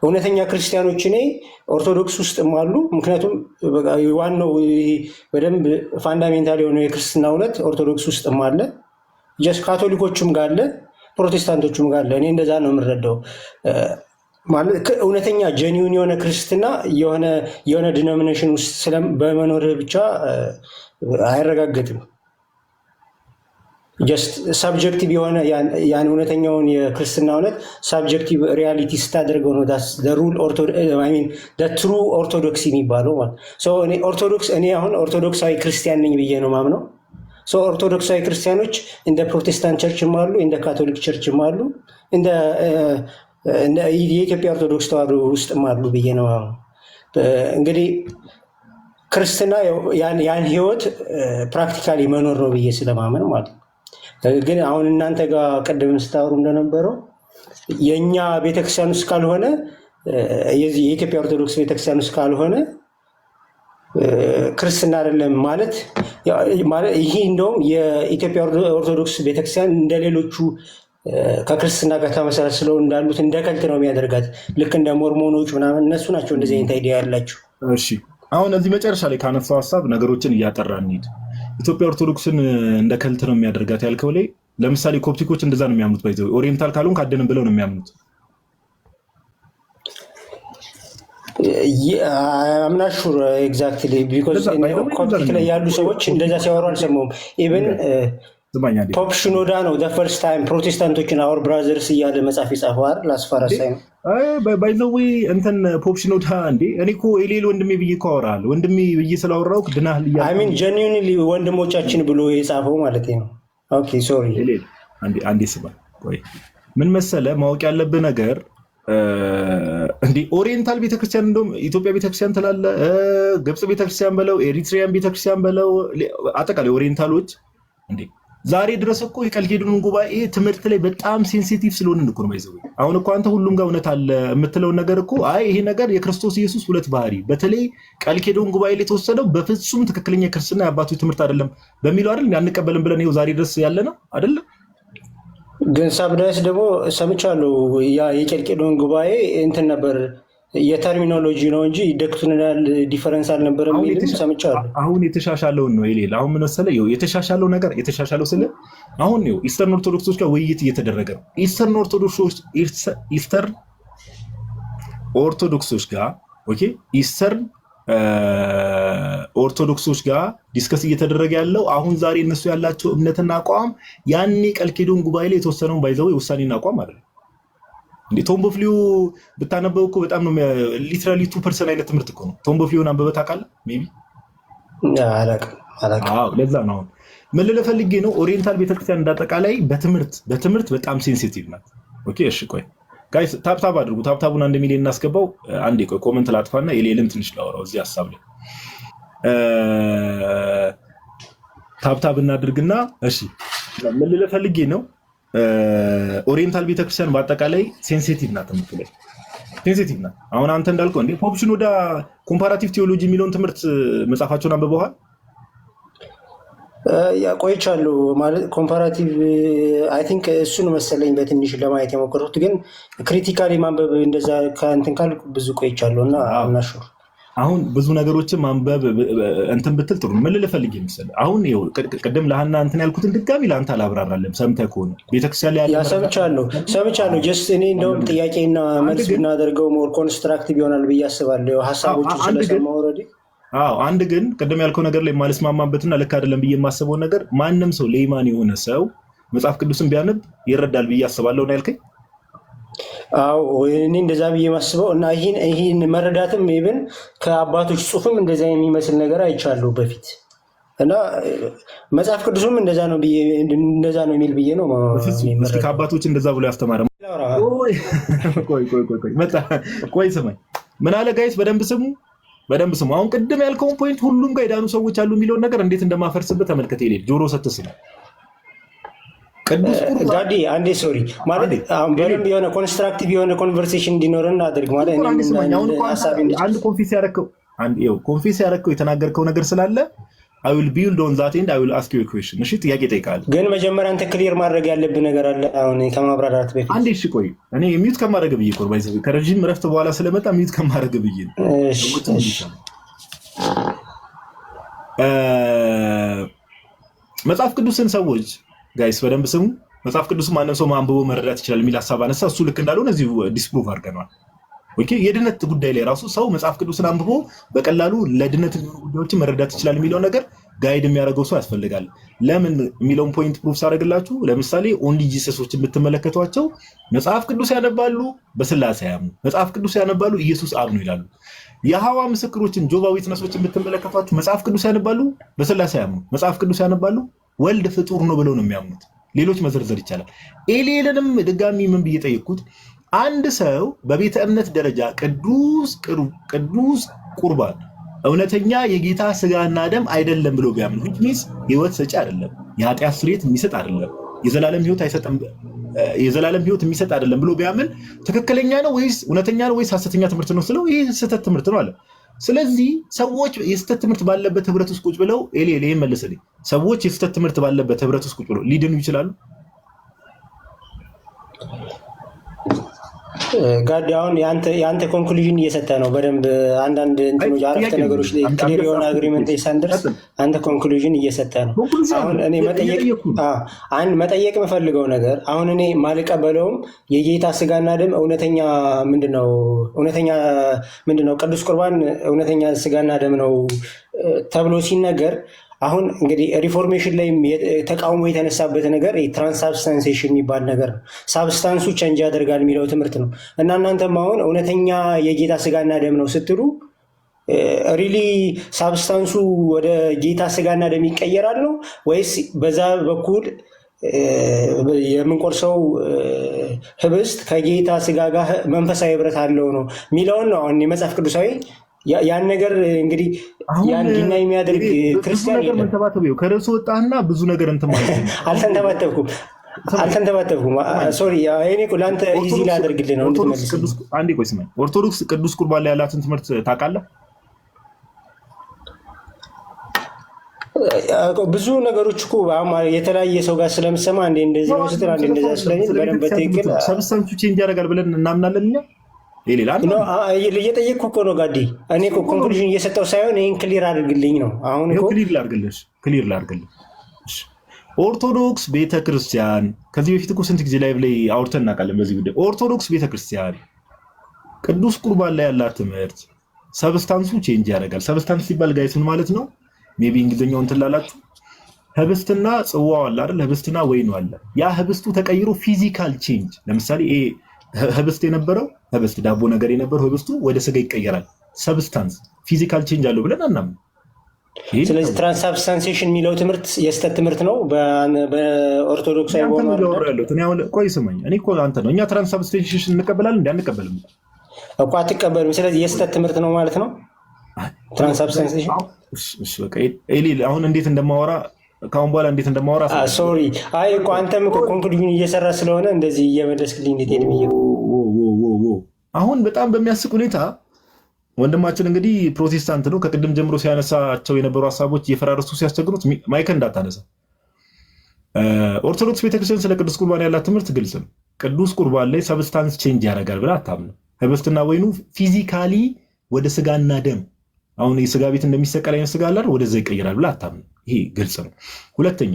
G: እውነተኛ ክርስቲያኖች እኔ ኦርቶዶክስ ውስጥም አሉ። ምክንያቱም ዋናው በደንብ ፋንዳሜንታል የሆነው የክርስትና እውነት ኦርቶዶክስ ውስጥም አለ፣ ጀስት ካቶሊኮቹም ጋር አለ፣ ፕሮቴስታንቶቹም ጋር አለ። እኔ እንደዛ ነው የምረዳው። ማለት እውነተኛ ጀኒውን የሆነ ክርስትና የሆነ ዲኖሚኔሽን ውስጥ በመኖር ብቻ አይረጋገጥም። ጀስት ሳብጀክቲቭ የሆነ ያን እውነተኛውን የክርስትና እውነት ሳብጀክቲቭ ሪያሊቲ ስታደርገው ነው ትሩ ኦርቶዶክስ የሚባለው ማለት። እኔ አሁን ኦርቶዶክሳዊ ክርስቲያን ነኝ ብዬ ነው ማምነው። ኦርቶዶክሳዊ ክርስቲያኖች እንደ ፕሮቴስታንት ቸርችም አሉ፣ እንደ ካቶሊክ ቸርችም አሉ፣ እንደ የኢትዮጵያ ኦርቶዶክስ ተዋሕዶ ውስጥም አሉ ብዬ ነው ማምነው። እንግዲህ ክርስትና ያን ህይወት ፕራክቲካሊ መኖር ነው ብዬ ስለማመን ማለት ነው። ግን አሁን እናንተ ጋር ቅድም ስታወሩ እንደነበረው የእኛ ቤተክርስቲያን ውስጥ ካልሆነ የኢትዮጵያ ኦርቶዶክስ ቤተክርስቲያን ውስጥ ካልሆነ ክርስትና አይደለም ማለት ይህ እንደውም የኢትዮጵያ ኦርቶዶክስ ቤተክርስቲያን እንደሌሎቹ ከክርስትና ጋር ተመሳስለው እንዳሉት እንደ ከልት ነው የሚያደርጋት። ልክ እንደ ሞርሞኖች ምናምን እነሱ ናቸው እንደዚህ አይነት አይዲያ ያላቸው።
C: እሺ አሁን እዚህ መጨረሻ ላይ ካነሳው ሀሳብ ነገሮችን እያጠራ እንሂድ። ኢትዮጵያ ኦርቶዶክስን እንደ ከልት ነው የሚያደርጋት ያልከው ላይ ለምሳሌ ኮፕቲኮች እንደዛ ነው የሚያምኑት። ባይዘው ኦሪየንታል ካልሆን ካደንም ብለው ነው የሚያምኑት።
G: አምናት ሹር ኤግዛክትሊ ቢኮዝ ኮፕቲክ ላይ ያሉ ሰዎች እንደዛ ሲያወሩ አልሰማሁም። ኢቨን ፖፕ ሽኖዳ ነው ፈርስት ታይም ፕሮቴስታንቶችን አወር ብራዘርስ እያለ መጽሐፍ የጻፈው አይደል? ላስፈራሳይ ነው
C: ባይዘዌ እንትን ፖፕ ሽኖዳ እንዴ እኔ እኮ የሌለ ወንድሜ ብዬ እኮ አወራለሁ። ወንድሜ ብዬ ስላወራሁ ድናህል እያለ
G: አይ ሚን ጀኒዩንሊ ወንድሞቻችን ብሎ የጻፈው ማለት ነው። ኦኬ ሶሪ
C: አንዴ ስማ ቆይ ምን መሰለ ማወቅ ያለብህ ነገር እንዴ ኦሪየንታል ቤተክርስቲያን እንደውም ኢትዮጵያ ቤተክርስቲያን ትላለ፣ ግብጽ ቤተክርስቲያን በለው፣ ኤሪትሪያን ቤተክርስቲያን በለው፣ አጠቃላይ ኦሪየንታሎች እንዴ ዛሬ ድረስ እኮ የቀልጌዶን ጉባኤ ትምህርት ላይ በጣም ሴንሲቲቭ ስለሆነ እኮ ነው ባይዘው። አሁን እኮ አንተ ሁሉም ጋር እውነት አለ የምትለው ነገር እኮ አይ ይሄ ነገር የክርስቶስ ኢየሱስ ሁለት ባህሪ በተለይ ቀልጌዶን ጉባኤ ላይ የተወሰደው በፍጹም ትክክለኛ ክርስትና የአባቶች ትምህርት አይደለም በሚለው አይደል አንቀበልም ብለን ይኸው ዛሬ ድረስ ያለ ነው አይደለም።
G: ግን ሳብዳስ ደግሞ ሰምቻለሁ ያ የቀልጌዶን ጉባኤ እንትን ነበር የተርሚኖሎጂ ነው እንጂ ዶክትሪናል ዲፈረንስ አልነበረም የሚል ሰምቻለሁ።
C: አሁን የተሻሻለውን ነው ይሌል አሁን ምን መሰለህ የተሻሻለው ነገር የተሻሻለው ስለ አሁን ነው ኢስተርን ኦርቶዶክሶች ጋር ውይይት እየተደረገ ነው። ኢስተርን ኦርቶዶክሶች ጋር ኦኬ ኢስተርን ኦርቶዶክሶች ጋር ዲስከስ እየተደረገ ያለው አሁን ዛሬ እነሱ ያላቸው እምነትና አቋም ያኔ ቀልጌዶን ጉባኤ ላይ የተወሰነውን ባይዘው ውሳኔና አቋም አይደለም። እንዴ ቶምቦፍሊው ብታነበው እኮ በጣም ነው ሊትራሊ 2% አይነት ትምህርት እኮ ነው። ቶምቦፍሊውን አንበበህ ታውቃለህ? ሜቢ
G: አላውቅም።
C: ለዛ ነው ምን ልልህ ፈልጌ ነው ኦሪየንታል ቤተክርስቲያን እንዳጠቃላይ በትምህርት በጣም ሴንሲቲቭ ናት። ኦኬ እሺ ቆይ ጋይስ ታፕታፕ አድርጉ። ታፕታፑን 1 ሚሊዮን እናስገባው። አንዴ ቆይ ኮሜንት ላጥፋና የሌለም ትንሽ ላወራው እዚህ ሐሳብ ላይ ታፕታፕ እናድርግና እሺ ምን ልልህ ፈልጌ ነው ኦሪየንታል ቤተክርስቲያን በአጠቃላይ ሴንሲቲቭ ናት። የምትለኝ ሴንሲቲቭ ናት። አሁን አንተ እንዳልከው እንዴ ፖፕ ሽኖዳ ኮምፓራቲቭ ቴዎሎጂ የሚለውን ትምህርት መጽሐፋቸውን አንብበዋል?
G: ቆይቻለሁ ማለት ኮምፓራቲቭ አይ ቲንክ እሱን መሰለኝ በትንሽ ለማየት የሞከርኩት፣ ግን ክሪቲካሊ ማንበብ እንደዛ ከእንትን ካልኩ ብዙ ቆይቻለሁ እና አምናሹር
C: አሁን ብዙ ነገሮችን ማንበብ እንትን ብትል ጥሩ። ምን ልልህ ፈልጌ መሰለህ አሁን ይኸው ቅድም ለሀና እንትን ያልኩትን ድጋሚ ለአንተ አላብራራለም። ሰምተህ ከሆነ ቤተክርስቲያን ላይ ያለ
G: ሰምቻለሁ። ጀስት እኔ እንደውም ጥያቄና መልስ ብናደርገው ሞር ኮንስትራክቲቭ ይሆናል ብዬ አስባለሁ ሀሳቦቹ ስለሰማሁ ኦልሬዲ።
C: አንድ ግን ቅድም ያልከው ነገር ላይ ማልስማማበትና ልክ አይደለም ብዬ የማስበውን ነገር ማንም ሰው ሌማን የሆነ ሰው መጽሐፍ ቅዱስን ቢያነብ ይረዳል ብዬ አስባለሁ ነው ያልከኝ?
G: አዎ እኔ እንደዛ ብዬ ማስበው እና ይህን መረዳትም ኢቭን ከአባቶች ጽሑፍም እንደዛ የሚመስል ነገር አይቻለሁ በፊት እና መጽሐፍ ቅዱስም እንደዛ ነው የሚል ብዬ ነው
C: ከአባቶች እንደዛ ብሎ ያስተማረ። ቆይ ስማኝ ምን አለ ጋይስ፣ በደንብ ስሙ። አሁን ቅድም ያልከውን ፖይንት ሁሉም ጋር የዳኑ ሰዎች አሉ የሚለውን ነገር እንዴት እንደማፈርስበት ተመልከት። የሌለ ጆሮ ሰትስ ነው
G: ጋዲ አንዴ ሶሪ ማለት በደንብ የሆነ ኮንስትራክቲቭ የሆነ ኮንቨርሴሽን እንዲኖረን አድርግ ማለት
C: አንድ ኮንፌስ ያደረከው የተናገርከው ነገር ስላለ I will build on that and I will ask you a question. እሺ ጥያቄ ጠይቃለሁ።
G: ግን መጀመሪያ አንተ ክሊር ማድረግ ያለብህ ነገር አለ። አሁን ከማብራራት በፊት
C: አንዴ እሺ ቆይ፣ እኔ ሚውት ከማድረግ ብዬ እኮ ባይዘ ከረጅም እረፍት በኋላ ስለመጣ ሚውት ከማድረግ ብዬ ነው። መጽሐፍ ቅዱስን ሰዎች ጋይስ በደንብ ስሙ። መጽሐፍ ቅዱስ ማንም ሰው ማንበቦ መረዳት ይችላል የሚል ሀሳብ አነሳ። እሱ ልክ እንዳልሆነ እዚሁ ዲስፕሩቭ አድርገናል። ኦኬ የድነት ጉዳይ ላይ ራሱ ሰው መጽሐፍ ቅዱስን አንብቦ በቀላሉ ለድነት ጉዳዮችን መረዳት ይችላል የሚለው ነገር ጋይድ የሚያደርገው ሰው ያስፈልጋል። ለምን የሚለውን ፖይንት ፕሩፍ ሳደርግላችሁ፣ ለምሳሌ ኦንሊ ጂሰሶችን ብትመለከቷቸው መጽሐፍ ቅዱስ ያነባሉ፣ በስላሴ አያምኑ። መጽሐፍ ቅዱስ ያነባሉ፣ ኢየሱስ አብ ነው ይላሉ። የሐዋ ምስክሮችን ጆባ ዊትነሶችን ብትመለከቷቸው መጽሐፍ ቅዱስ ያነባሉ፣ በስላሴ አያምኑ። መጽሐፍ ቅዱስ ያነባሉ፣ ወልድ ፍጡር ነው ብለው ነው የሚያምኑት። ሌሎች መዘርዘር ይቻላል። ኤሌልንም ድጋሚ ምን ብዬ ጠየቅኩት? አንድ ሰው በቤተ እምነት ደረጃ ቅዱስ ቁርባን እውነተኛ የጌታ ስጋና ደም አይደለም ብሎ ቢያምን ሚስ ህይወት ሰጪ አይደለም፣ የኃጢአት ስርየት የሚሰጥ አይደለም፣ የዘላለም ህይወት አይሰጥም፣ የዘላለም ህይወት የሚሰጥ አይደለም ብሎ ቢያምን ትክክለኛ ነው ወይስ እውነተኛ ነው ወይስ ሐሰተኛ ትምህርት ነው ስለው ይህ ስህተት ትምህርት ነው አለ። ስለዚህ ሰዎች የስህተት ትምህርት ባለበት ህብረት ውስጥ ቁጭ ብለው ኤሌ መልስልኝ፣ ሰዎች የስህተት ትምህርት ባለበት ህብረት ውስጥ ቁጭ ብለው ሊድኑ ይችላሉ?
G: ጋዲ አሁን የአንተ ኮንክሉዥን እየሰጠ ነው በደንብ አንዳንድ እንትኖች አረፍተ ነገሮች ላይ ክሊር የሆነ አግሪመንት ሳንደርስ አንተ ኮንክሉዥን እየሰጠ ነው። አሁን እኔ መጠየቅ የምፈልገው ነገር አሁን እኔ ማልቀበለውም የጌታ ስጋና ደም እውነተኛ ምንድነው ቅዱስ ቁርባን እውነተኛ ስጋና ደም ነው ተብሎ ሲነገር አሁን እንግዲህ ሪፎርሜሽን ላይ ተቃውሞ የተነሳበት ነገር ትራንስሳብስታንሴሽን የሚባል ነገር ነው። ሳብስታንሱ ቸንጅ ያደርጋል የሚለው ትምህርት ነው እና እናንተም አሁን እውነተኛ የጌታ ስጋና ደም ነው ስትሉ ሪሊ ሳብስታንሱ ወደ ጌታ ስጋና ደም ይቀየራል ነው ወይስ በዛ በኩል የምንቆርሰው ህብስት ከጌታ ስጋ ጋር መንፈሳዊ ህብረት አለው ነው የሚለውን ነው አሁን የመጽሐፍ ቅዱሳዊ ያን ነገር እንግዲህ ያን ዲና የሚያደርግ ክርስቲያን የለም።
C: ከርዕሱ ወጣህና ብዙ ነገር እንትን ማለት ነው።
G: አልተንተባተብኩም። ሶሪ እኔ እኮ ለአንተ ኢዚ ላደርግልህ ነው እንድትመልስ።
C: አንዴ ቆይ ስማኝ፣ ኦርቶዶክስ ቅዱስ ቁርባን ላይ ያላትን ትምህርት ታውቃለህ?
G: ብዙ ነገሮች እኮ የተለያየ ሰው ጋር ስለምሰማ አንዴ እንደዚህ ነው ስትል አንዴ እንደዛ ስለሚል በደንብ በትክክል
C: ሰብስታንሱ ቼንጅ ያደርጋል ብለን እናምናለን እኛ።
G: እየጠየቅኩ እኮ ነው ጋዲ። እኔ እኮ ኮንክሉዥን እየሰጠው ሳይሆን ይህን ክሊር አድርግልኝ ነው። አሁን
C: ክሊር ላድርግልህ። ኦርቶዶክስ ቤተክርስቲያን ከዚህ በፊት እኮ ስንት ጊዜ ላይ አውርተን እናውቃለን በዚህ ጉዳይ። ኦርቶዶክስ ቤተክርስቲያን ቅዱስ ቁርባን ላይ ያላት ትምህርት ሰብስታንሱ ቼንጅ ያደርጋል። ሰብስታንስ ሲባል ጋይስ ምን ማለት ነው? ሜቢ እንግሊዝኛውን እንትን ላላችሁ ህብስትና ጽዋው አለ አይደል? ህብስትና ወይኑ አለ። ያ ህብስቱ ተቀይሮ ፊዚካል ቼንጅ፣ ለምሳሌ ይሄ ህብስት የነበረው ህብስት ዳቦ ነገር የነበረው ህብስቱ ወደ ስጋ ይቀየራል። ሰብስታንስ ፊዚካል ቼንጅ አለው ብለን አናምን።
G: ስለዚህ ትራንስሳብስታንሴሽን የሚለው ትምህርት የስተት ትምህርት ነው በኦርቶዶክሳዊ
C: ቆይ ስማኝ፣ እኔ እኮ አንተ ነው እኛ ትራንስሳብስታንሴሽን እንቀበላለን እንዲ አንቀበልም
G: እኮ አትቀበልም። ስለዚህ የስተት ትምህርት ነው ማለት ነው ትራንስሳብስታንሴሽን።
C: አሁን እንዴት እንደማወራ ከአሁን በኋላ እንዴት እንደማወራ
G: ሶሪ። አይ እኮ አንተም እኮ ኮንክሉዥን እየሰራ ስለሆነ እንደዚህ እየመለስክልኝ እንዴት ሄድ
C: አሁን በጣም በሚያስቅ ሁኔታ ወንድማችን እንግዲህ ፕሮቴስታንት ነው። ከቅድም ጀምሮ ሲያነሳቸው የነበሩ ሀሳቦች እየፈራረሱ ሲያስቸግሩት ማይከን እንዳታነሳ። ኦርቶዶክስ ቤተክርስቲያን ስለ ቅዱስ ቁርባን ያላት ትምህርት ግልጽ ነው። ቅዱስ ቁርባን ላይ ሰብስታንስ ቼንጅ ያደርጋል ብላ አታምንም። ህብስትና ወይኑ ፊዚካሊ ወደ ስጋና ደም አሁን የስጋ ቤት እንደሚሰቀል አይነት ስጋ አለ ወደዛ ይቀየራል ብላ አታምንም። ይሄ ግልጽ ነው። ሁለተኛ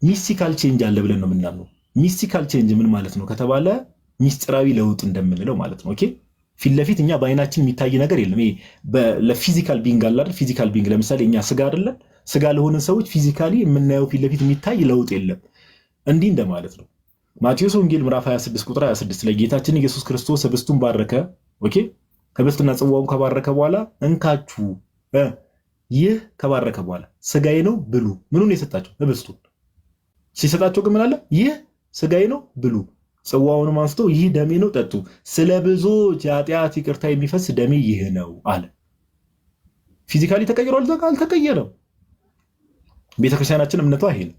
C: ሚስቲካል ቼንጅ አለ ብለን ነው የምናምነው። ሚስቲካል ቼንጅ ምን ማለት ነው ከተባለ ሚስጥራዊ ለውጥ እንደምንለው ማለት ነው። ኦኬ ፊት ለፊት እኛ በአይናችን የሚታይ ነገር የለም። ይሄ ለፊዚካል ቢንግ አለ አይደል? ፊዚካል ቢንግ ለምሳሌ እኛ ስጋ አይደለን? ስጋ ለሆነ ሰዎች ፊዚካሊ የምናየው ፊት ለፊት የሚታይ ለውጥ የለም። እንዲህ እንደማለት ነው። ማቴዎስ ወንጌል ምዕራፍ 26 ቁጥር 26 ላይ ጌታችን ኢየሱስ ክርስቶስ ህብስቱን ባረከ። ኦኬ ህብስትና ጽዋውን ከባረከ በኋላ እንካችሁ፣ ይህ ከባረከ በኋላ ስጋዬ ነው ብሉ። ምኑን የሰጣቸው? ህብስቱን ሲሰጣቸው ግን ምን አለ? ይህ ስጋዬ ነው ብሉ፣ ጽዋውንም አንስቶ ይህ ደሜ ነው ጠጡ፣ ስለ ብዙዎች የኃጢአት ይቅርታ የሚፈስ ደሜ ይህ ነው አለ። ፊዚካሊ ተቀይሯል? አልተቀየረም። ቤተክርስቲያናችን እምነቷ ይሄ ነው።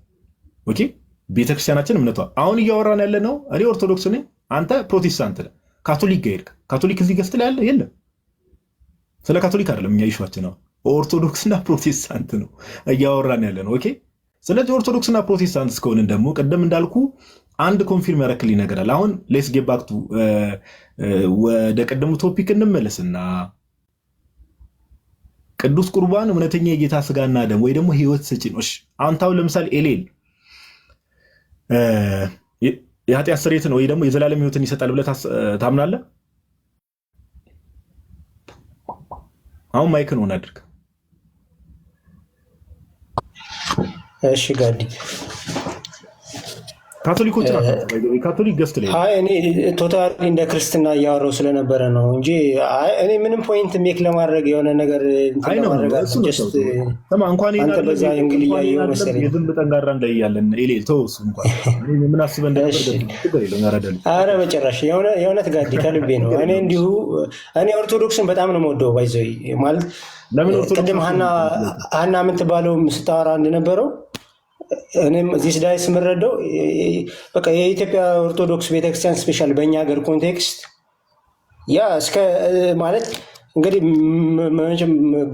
C: ኦኬ ቤተክርስቲያናችን እምነቷ አሁን እያወራን ያለ ነው። እኔ ኦርቶዶክስ ነኝ፣ አንተ ፕሮቴስታንት ነህ። ካቶሊክ ጋር ሄድክ፣ ካቶሊክ እዚህ ገስት ላይ ያለ የለም። ስለ ካቶሊክ አይደለም እኛ ይሿችን ነው። ኦርቶዶክስና ፕሮቴስታንት ነው እያወራን ያለ ነው። ኦኬ። ስለዚህ ኦርቶዶክስና ፕሮቴስታንት እስከሆንን ደግሞ ቅድም እንዳልኩ አንድ ኮንፊርም ያደረክልኝ ነገር አለ። አሁን ሌትስ ጌት ባክ ቱ ወደ ቀደሙ ቶፒክ እንመለስና ቅዱስ ቁርባን እውነተኛ የጌታ ስጋና ደም ወይ ደግሞ ህይወት ሰጪ ነው። እሺ አንተ አሁን ለምሳሌ ኤሌል የኃጢአት ስርየትን ወይ ደግሞ የዘላለም ህይወትን ይሰጣል ብለህ ታምናለህ? አሁን ማይክን ሆነ አድርግ።
G: እሺ ጋዲ
C: ካቶሊኮች ካቶሊክ ገስት ላይ
G: እኔ ቶታሊ እንደ ክርስትና እያወራሁ ስለነበረ ነው እንጂ እኔ ምንም ፖይንት ሜክ ለማድረግ የሆነ ነገር
C: የዝንብ ጠንጋራ እንዳያለን ኤሌል ተው እሱ እንኳን ምን አስበህ እንደነበር
G: ኧረ በጭራሽ የእውነት ጋዲ ከልቤ ነው። እኔ እንዲሁ እኔ ኦርቶዶክስን በጣም ነው የምወደው። ባይዘይ ማለት ቅድም ሀና የምትባለው ስታወራ እንደነበረው እኔም እዚህ ዳይ ስምረዳው በቃ የኢትዮጵያ ኦርቶዶክስ ቤተክርስቲያን ስፔሻል በእኛ ሀገር ኮንቴክስት ያ እስከ ማለት እንግዲህ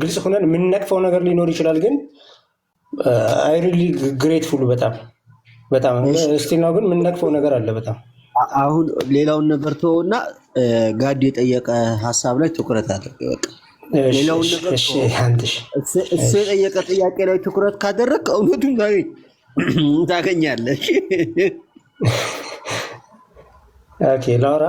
G: ግልጽ ሆነን የምንነቅፈው ነገር ሊኖር ይችላል፣ ግን አይ ሪሊ ግሬትፉል በጣም እስቲል ነው፣ ግን የምንነቅፈው ነገር አለ በጣም።
D: አሁን ሌላውን ነገር ተወውና ጋድ የጠየቀ ሀሳብ ላይ ትኩረት አድርግ። በቃ ሌላውን ነገር እሱ የጠየቀ ጥያቄ ላይ ትኩረት ካደረግ እውነቱን ታገኛለች።
G: ኦኬ ላውራ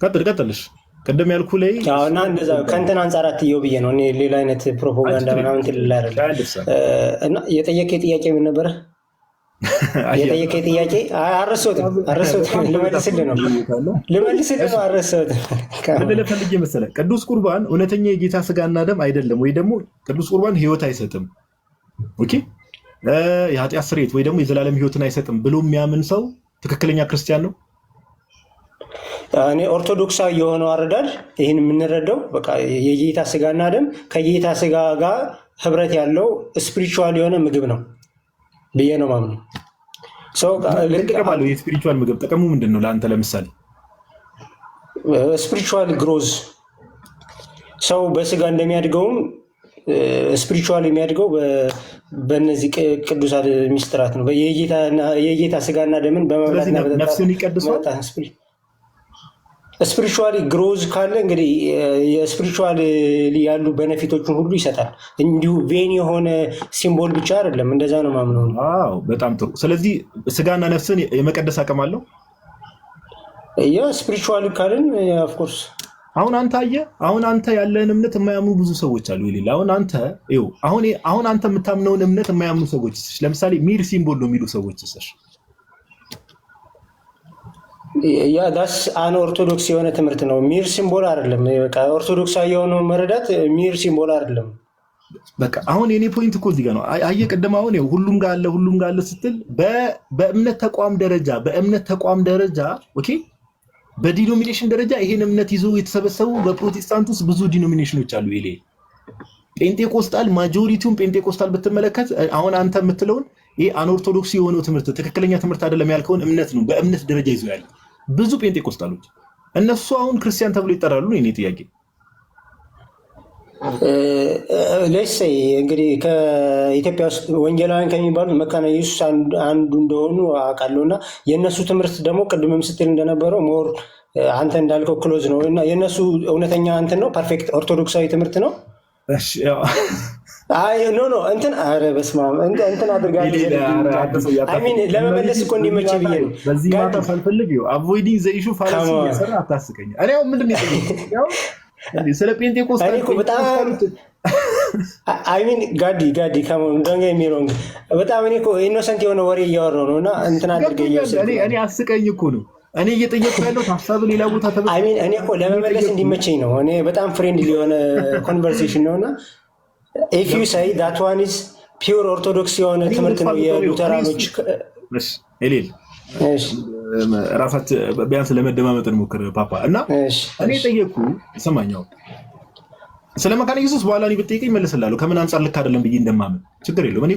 C: ቀጥልሽ ቅድም ያልኩ ላይ
G: እና እንደዛ ከእንትን አንጻር አትየው ብዬ ነው። እኔ ሌላ አይነት ፕሮፓጋንዳ ምናምን ትልል አይደለም። እና የጠየቀ ጥያቄ ምን ነበረ? የጠየቀ ጥያቄ አረሰውትም ልመልስልህ ነው አረሰውትም
C: ፈልጌ መሰለህ። ቅዱስ ቁርባን እውነተኛ የጌታ ስጋና ደም አይደለም ወይ ደግሞ ቅዱስ ቁርባን ህይወት አይሰጥም፣ ኦኬ የኃጢአት ስርየት ወይ ደግሞ የዘላለም ህይወትን አይሰጥም ብሎ የሚያምን ሰው ትክክለኛ ክርስቲያን ነው?
G: እኔ ኦርቶዶክሳዊ የሆነው አረዳድ ይህን የምንረዳው በቃ የጌታ ስጋና ደም ከጌታ ስጋ ጋር ህብረት ያለው ስፒሪቹዋል የሆነ ምግብ ነው ብዬ ነው ማምነው።
C: የስፒሪቹዋል ምግብ ጥቅሙ ምንድን ነው ለአንተ? ለምሳሌ
G: ስፒሪቹዋል ግሮዝ ሰው በስጋ እንደሚያድገውም ስፒሪቹዋል የሚያድገው በእነዚህ ቅዱሳት ሚስጥራት ነው። የጌታ ስጋና ደምን በመብላትና
C: ነፍስን ይቀድሳል።
G: ስፒሪቹዋሊ ግሮዝ ካለ እንግዲህ የስፒሪቹዋል ያሉ ቤኔፊቶችን ሁሉ ይሰጣል። እንዲሁ ቬን የሆነ ሲምቦል ብቻ አይደለም። እንደዛ ነው ማምነው።
C: አዎ በጣም ጥሩ። ስለዚህ ስጋና ነፍስን የመቀደስ አቅም አለው።
G: ያ ስፒሪቹዋሊ ካልን ኦፍኮርስ
C: አሁን አንተ ያለህን እምነት የማያምኑ ብዙ ሰዎች አሉ። ይሌላ አሁን አንተ የምታምነውን እምነት የማያምኑ ሰዎች ለምሳሌ ሚር ሲምቦል ነው የሚሉ ሰዎች
G: ያ ዳስ አን ኦርቶዶክስ የሆነ ትምህርት ነው። ሚር ሲምቦል አይደለም። በቃ ኦርቶዶክሳዊ የሆነው መረዳት ሚር ሲምቦል አይደለም።
C: በቃ አሁን የኔ ፖይንት እኮ እዚህ ጋር ነው። አየህ ቅድም አሁን ሁሉም ጋር አለ ስትል በእምነት ተቋም ደረጃ ኦኬ፣ በዲኖሚኔሽን ደረጃ ይሄን እምነት ይዞ የተሰበሰቡ በፕሮቴስታንት ውስጥ ብዙ ዲኖሚኔሽኖች አሉ። ይሄ ጴንጤቆስጣል ማጆሪቲውን ጴንጤቆስጣል ብትመለከት አሁን አንተ የምትለውን ይሄ አንኦርቶዶክስ የሆነው ትምህርት ትክክለኛ ትምህርት አይደለም ያልከውን እምነት ነው በእምነት ደረጃ ይዞ ያለ ብዙ ጴንጤቆስጣሎች። እነሱ አሁን ክርስቲያን ተብሎ ይጠራሉ ነው የኔ ጥያቄ።
G: ለሰይ እንግዲህ ከኢትዮጵያ ውስጥ ወንጌላውያን ከሚባሉት መካነ ኢየሱስ አንዱ እንደሆኑ አውቃለሁ። እና የእነሱ ትምህርት ደግሞ ቅድምም ስትል እንደነበረው ሞር አንተ እንዳልከው ክሎዝ ነው እና የእነሱ እውነተኛ እንትን ነው ፐርፌክት ኦርቶዶክሳዊ ትምህርት ነው። ኖ እንትን ኧረ በስመ አብ እንትን አድርጋለሁ ለመመለስ እኮ እንዲመች ብዬ ነው።
C: በዚህ ማታ ሳልፈልግ አቮይዲንግ ዘ ኢሹ ፋላሲ እየሰራ አታስቀኝ። እኔ አሁን ምንድን ነው ስለ ጴንጤቆስጣል
G: በጣም ጋዲ ከደንጋ የሚሮንግ በጣም እኔ እኮ ኢኖሰንት የሆነ ወሬ እያወራሁ ነው እና እንትን አድርገኝ።
C: እኔ አስቀኝ እኮ ነው እኔ እየጠየቅኩ ያለው ሀሳብ ሌላ ቦታ
G: እኔ እኮ ለመመለስ እንዲመቸኝ ነው። እኔ በጣም ፍሬንድሊ የሆነ ኮንቨርሴሽን ነው እና ኢፍ ዩ ሳይ ዳት ዋን ኢዝ ፒውር ኦርቶዶክስ የሆነ ትምህርት ነው የሉተራኖች
C: ኤሌል ራሳችን ቢያንስ ለመደማመጥ እንሞክር ፓፓ። እና እኔ ጠየቅኩ ሰማኛው ስለ መካነ ኢየሱስ በኋላ እኔ ብትጠይቀኝ እመልስልሃለሁ ከምን አንጻር ልክ አይደለም ብዬ እንደማምን ችግር የለውም። እኔ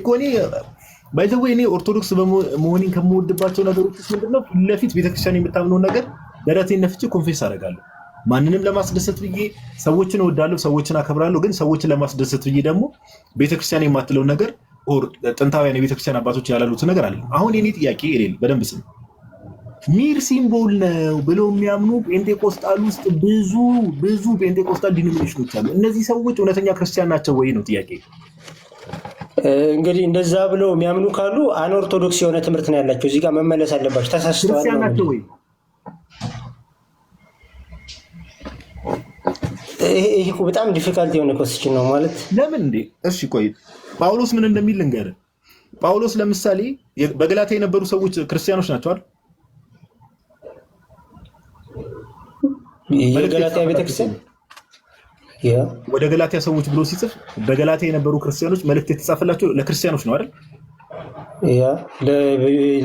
C: ባይ ዘ ዌይ እኔ ኦርቶዶክስ በመሆኔን ከምወድባቸው ነገሮች ውስጥ ምንድነው ፊት ለፊት ቤተክርስቲያን የምታምነውን ነገር ደረቴን ነፍቼ ኮንፌስ አደርጋለሁ። ማንንም ለማስደሰት ብዬ ሰዎችን እወዳለሁ፣ ሰዎችን አከብራለሁ። ግን ሰዎችን ለማስደሰት ብዬ ደግሞ ቤተክርስቲያን የማትለውን ነገር ጥንታውያን የቤተክርስቲያን አባቶች ያላሉትን ነገር አለ። አሁን የኔ ጥያቄ የሌለ በደንብ ስም ሚር ሲምቦል ነው ብለው የሚያምኑ ፔንቴኮስታል ውስጥ ብዙ ፔንቴኮስታል ዲኖሚኔሽኖች አሉ። እነዚህ ሰዎች እውነተኛ ክርስቲያን ናቸው ወይ ነው ጥያቄ።
G: እንግዲህ እንደዛ ብለው የሚያምኑ ካሉ አንኦርቶዶክስ የሆነ ትምህርት ነው ያላቸው። እዚህ ጋር መመለስ አለባቸው። ተሳስተዋል።
C: ክርስቲያን ናቸው ወይ?
G: ይሄ በጣም ዲፊካልት የሆነ ኮስችን ነው ማለት
C: ለምን እንዴ? እሺ ቆይ ጳውሎስ ምን እንደሚል ልንገርህ። ጳውሎስ ለምሳሌ በገላትያ የነበሩ ሰዎች ክርስቲያኖች ናቸው አይደል?
G: የገላትያ ቤተክርስቲያን
C: ወደ ገላትያ ሰዎች ብሎ ሲጽፍ በገላትያ የነበሩ ክርስቲያኖች መልእክት የተጻፈላቸው ለክርስቲያኖች ነው አይደል?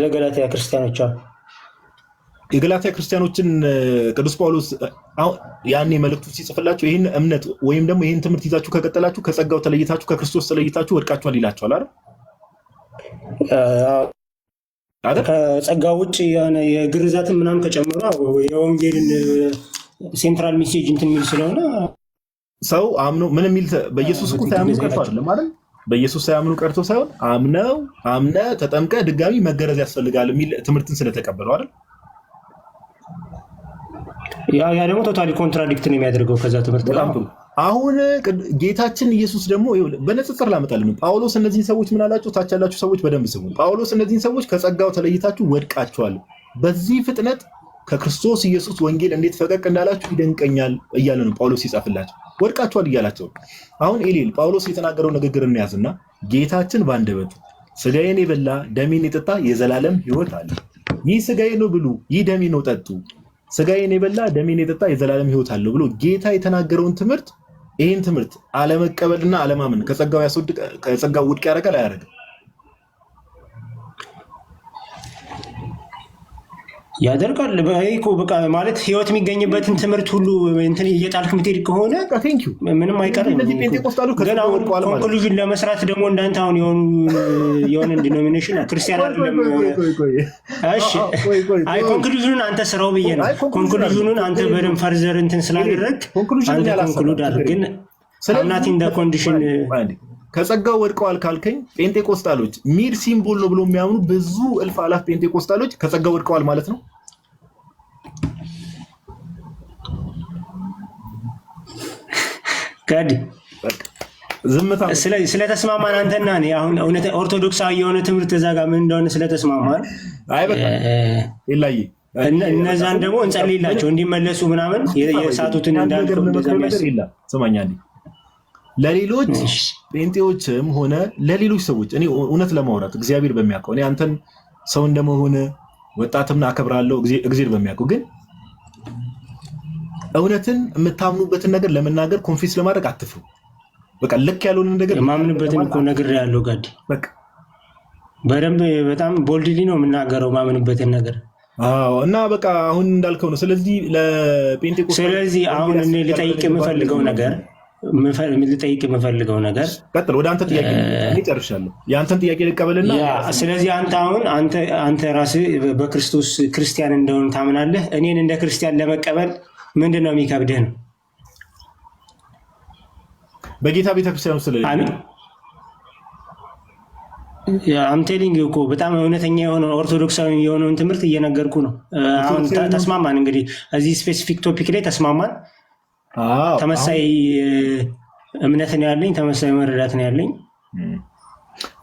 G: ለገላትያ ክርስቲያኖች
C: የገላትያ ክርስቲያኖችን ቅዱስ ጳውሎስ ያኔ መልእክቱ ሲጽፍላቸው ይህን እምነት ወይም ደግሞ ይህን ትምህርት ይዛችሁ ከቀጠላችሁ ከጸጋው ተለይታችሁ ከክርስቶስ ተለይታችሁ ወድቃችኋል ይላቸዋል አይደል?
G: ከጸጋው ውጭ የግርዛትን ምናምን ከጨመሩ የወንጌልን ሴንትራል ሜሴጅ እንትን የሚል ስለሆነ
C: ሰው አምኖ ምን የሚል በኢየሱስ እኮ ሳያምኑ ቀርቶ አይደለም አይደል? በኢየሱስ ሳያምኑ ቀርቶ ሳይሆን አምነ ተጠምቀ ድጋሚ መገረዝ ያስፈልጋል የሚል ትምህርትን ስለተቀበለው አይደል?
G: ያ ደግሞ ቶታሊ ኮንትራዲክት ነው የሚያደርገው ከዛ ትምህርት።
C: በጣም ጥሩ። አሁን ጌታችን ኢየሱስ ደግሞ በንጽጽር ላመጣልን። ጳውሎስ እነዚህን ሰዎች ምን አላቸው? ታች ያላችሁ ሰዎች በደንብ ስሙ። ጳውሎስ እነዚህን ሰዎች ከጸጋው ተለይታችሁ ወድቃችኋል፣ በዚህ ፍጥነት ከክርስቶስ ኢየሱስ ወንጌል እንዴት ፈቀቅ እንዳላችሁ ይደንቀኛል እያለ ነው ጳውሎስ ይጻፍላቸው። ወድቃችኋል እያላቸው። አሁን ኤሌል ጳውሎስ የተናገረው ንግግር እንያዝና ጌታችን በአንደበቱ ስጋዬን የበላ ደሜን የጠጣ የዘላለም ሕይወት አለ፣ ይህ ስጋዬ ነው ብሉ፣ ይህ ደሜ ነው ጠጡ፣ ስጋዬን የበላ ደሜን የጠጣ የዘላለም ሕይወት አለው ብሎ ጌታ የተናገረውን ትምህርት ይህን ትምህርት አለመቀበልና አለማመን ከጸጋው ውድቅ ያደርጋል አያደርግም?
G: ያደርጋል። በቃ ማለት ህይወት የሚገኝበትን ትምህርት ሁሉ እንትን እየጣልክ ምትሄድ ከሆነ ምንም አይቀርም። ግን አሁን ኮንክሉዥን ለመስራት ደግሞ እንዳንተ አሁን የሆነ ዲኖሚኔሽን ክርስቲያን አይደለም። እሺ አይ ኮንክሉዥኑን አንተ ስራው ብዬ ነው። ኮንክሉዥኑን አንተ በደንብ ፈርዘር እንትን ስላደረግ አንተ ኮንክሉድ አድርግ። ግን አምናት ኢን ደ ኮንዲሽን
C: ከጸጋው ወድቀዋል ካልከኝ ፔንቴኮስታሎች ሚር ሲምቦል ነው ብሎ የሚያምኑ ብዙ እልፍ አላፍ ፔንቴኮስታሎች ከጸጋው ወድቀዋል ማለት ነው።
G: ጋዲ
C: ዝምታ
G: ስለተስማማን አንተና እኔ አሁን እውነት ኦርቶዶክሳዊ የሆነ ትምህርት እዛ ጋር ምን እንደሆነ ስለተስማማን
C: አይ በቃ ይላይ
G: እነዛን ደግሞ እንጸልይላቸው እንዲመለሱ ምናምን የሳቱትን እንዳልከው እንደዛ
C: ይላል። ስማኛለኝ ለሌሎች ጴንጤዎችም ሆነ ለሌሎች ሰዎች እኔ እውነት ለማውራት እግዚአብሔር በሚያውቀው እኔ አንተን ሰው እንደመሆነ ወጣትም አከብራለሁ እግዚአብሔር በሚያውቀው ግን እውነትን የምታምኑበትን ነገር ለመናገር ኮንፊስ ለማድረግ አትፍሩ። በቃ ልክ ያልሆነ ነገር
G: የማምንበትን እኮ ነገር ያለው ጋዲ
C: በቃ
G: በደንብ በጣም ቦልድሊ ነው የምናገረው ማምንበትን ነገር።
C: አዎ እና በቃ አሁን እንዳልከው ነው። ስለዚህ ለጴንጤቆስጣል
G: ስለዚህ አሁን እኔ ልጠይቅ የምፈልገው ነገር
C: ቀጥል። ወደ አንተ ጥያቄ ጨርሻለሁ። የአንተን ጥያቄ ልቀበልና
G: ስለዚህ አንተ ራስህ በክርስቶስ ክርስቲያን እንደሆን ታምናለህ። እኔን እንደ ክርስቲያን ለመቀበል ምንድን ነው የሚከብድህ ነው?
C: በጌታ ቤተክርስቲያን ውስጥ
G: አምቴሊንግ እኮ በጣም እውነተኛ የሆነውን ኦርቶዶክሳዊ የሆነውን ትምህርት እየነገርኩ ነው። አሁን ተስማማን። እንግዲህ እዚህ ስፔሲፊክ ቶፒክ ላይ ተስማማን። ተመሳይ እምነት ነው ያለኝ፣ ተመሳይ መረዳት ነው ያለኝ።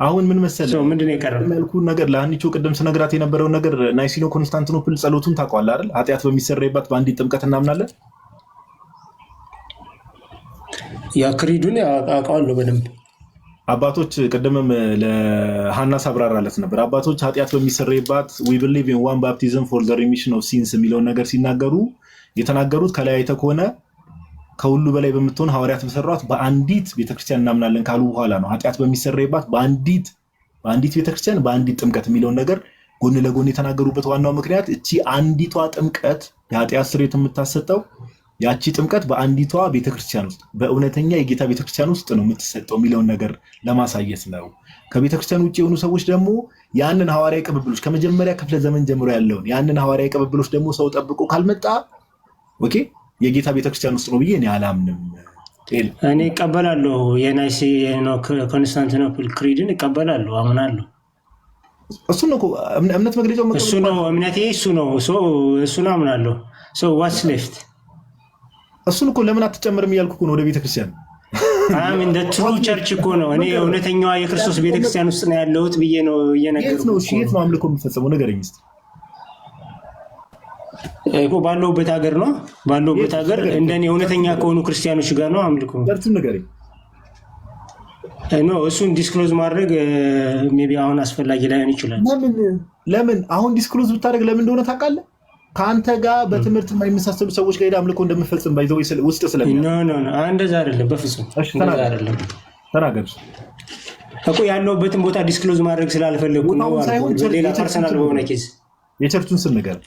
C: አሁን ምን መሰለህ
G: ምንድን ነው የቀረው
C: ነገር ለሀኒቾ ቅድም ስነግራት የነበረውን ነገር ናይሲኖ ኮንስታንቲኖፕል ጸሎቱን ታውቀዋለህ አይደል? ኃጢአት በሚሰረይባት በአንዲት ጥምቀት እናምናለን።
G: ያ ክሪዱን አውቀዋለሁ በደንብ።
C: አባቶች ቅድምም ለሀና ሳብራራለት ነበር። አባቶች ኃጢአት በሚሰረይባት we believe in one baptism for the remission of sins የሚለውን ነገር ሲናገሩ የተናገሩት ከላይ አይተህ ከሆነ ከሁሉ በላይ በምትሆን ሐዋርያት በሰሯት በአንዲት ቤተክርስቲያን እናምናለን ካሉ በኋላ ነው ኃጢአት በሚሰረይባት በአንዲት ቤተክርስቲያን በአንዲት ጥምቀት የሚለውን ነገር ጎን ለጎን የተናገሩበት ዋናው ምክንያት እቺ አንዲቷ ጥምቀት የኃጢአት ስርየት የምታሰጠው ያቺ ጥምቀት በአንዲቷ ቤተክርስቲያን ውስጥ በእውነተኛ የጌታ ቤተክርስቲያን ውስጥ ነው የምትሰጠው የሚለውን ነገር ለማሳየት ነው። ከቤተክርስቲያን ውጭ የሆኑ ሰዎች ደግሞ ያንን ሐዋርያዊ ቅብብሎች ከመጀመሪያ ክፍለ ዘመን ጀምሮ ያለውን ያንን ሐዋርያዊ ቅብብሎች ደግሞ ሰው ጠብቆ ካልመጣ ኦኬ የጌታ ቤተክርስቲያን ውስጥ ነው ብዬ እኔ አላምንም።
G: እኔ እቀበላለሁ። የናይሴ ኮንስታንቲኖፕል ክሪድን እቀበላለሁ፣ አምናለሁ።
C: እሱ ነው እምነት መግለጫው፣
G: እሱ ነው እምነቴ፣ እሱ ነው አምናለሁ። ዋትስ ሌፍት?
C: እሱን እኮ ለምን አትጨምርም እያልኩ ነው ወደ ቤተክርስቲያን።
G: እንደ ትሩ ቸርች እኮ ነው። እኔ እውነተኛዋ የክርስቶስ ቤተክርስቲያን ውስጥ ነው ያለሁት ብዬ ነው እየነገርኩህ።
C: የት ነው አምልኮ የሚፈጸመው? ንገረኝ እስኪ።
G: ባለሁበት ሀገር ነው። ባለሁበት ሀገር እንደኔ እውነተኛ ከሆኑ ክርስቲያኖች ጋር ነው አምልኮ።
C: ቸርቹን ንገረኝ።
G: እሱን ዲስክሎዝ ማድረግ ሜይ ቢ አሁን አስፈላጊ ላይሆን ይችላል።
C: ለምን አሁን ዲስክሎዝ ብታደርግ ለምን እንደሆነ ታውቃለህ? ከአንተ ጋር በትምህርት የማይመሳሰሉ ሰዎች ጋር አምልኮ እንደምፈጽም ባይዘው ውስጥ
G: እንደዛ አይደለም፣ በፍጹም እንደዛ አይደለም።
C: ተናገር
G: እኮ ያለሁበትን ቦታ ዲስክሎዝ ማድረግ ስላልፈለግኩ ነው። ሌላ ፐርሰናል በሆነ ኬዝ
C: የቸርቹን ስም ንገር።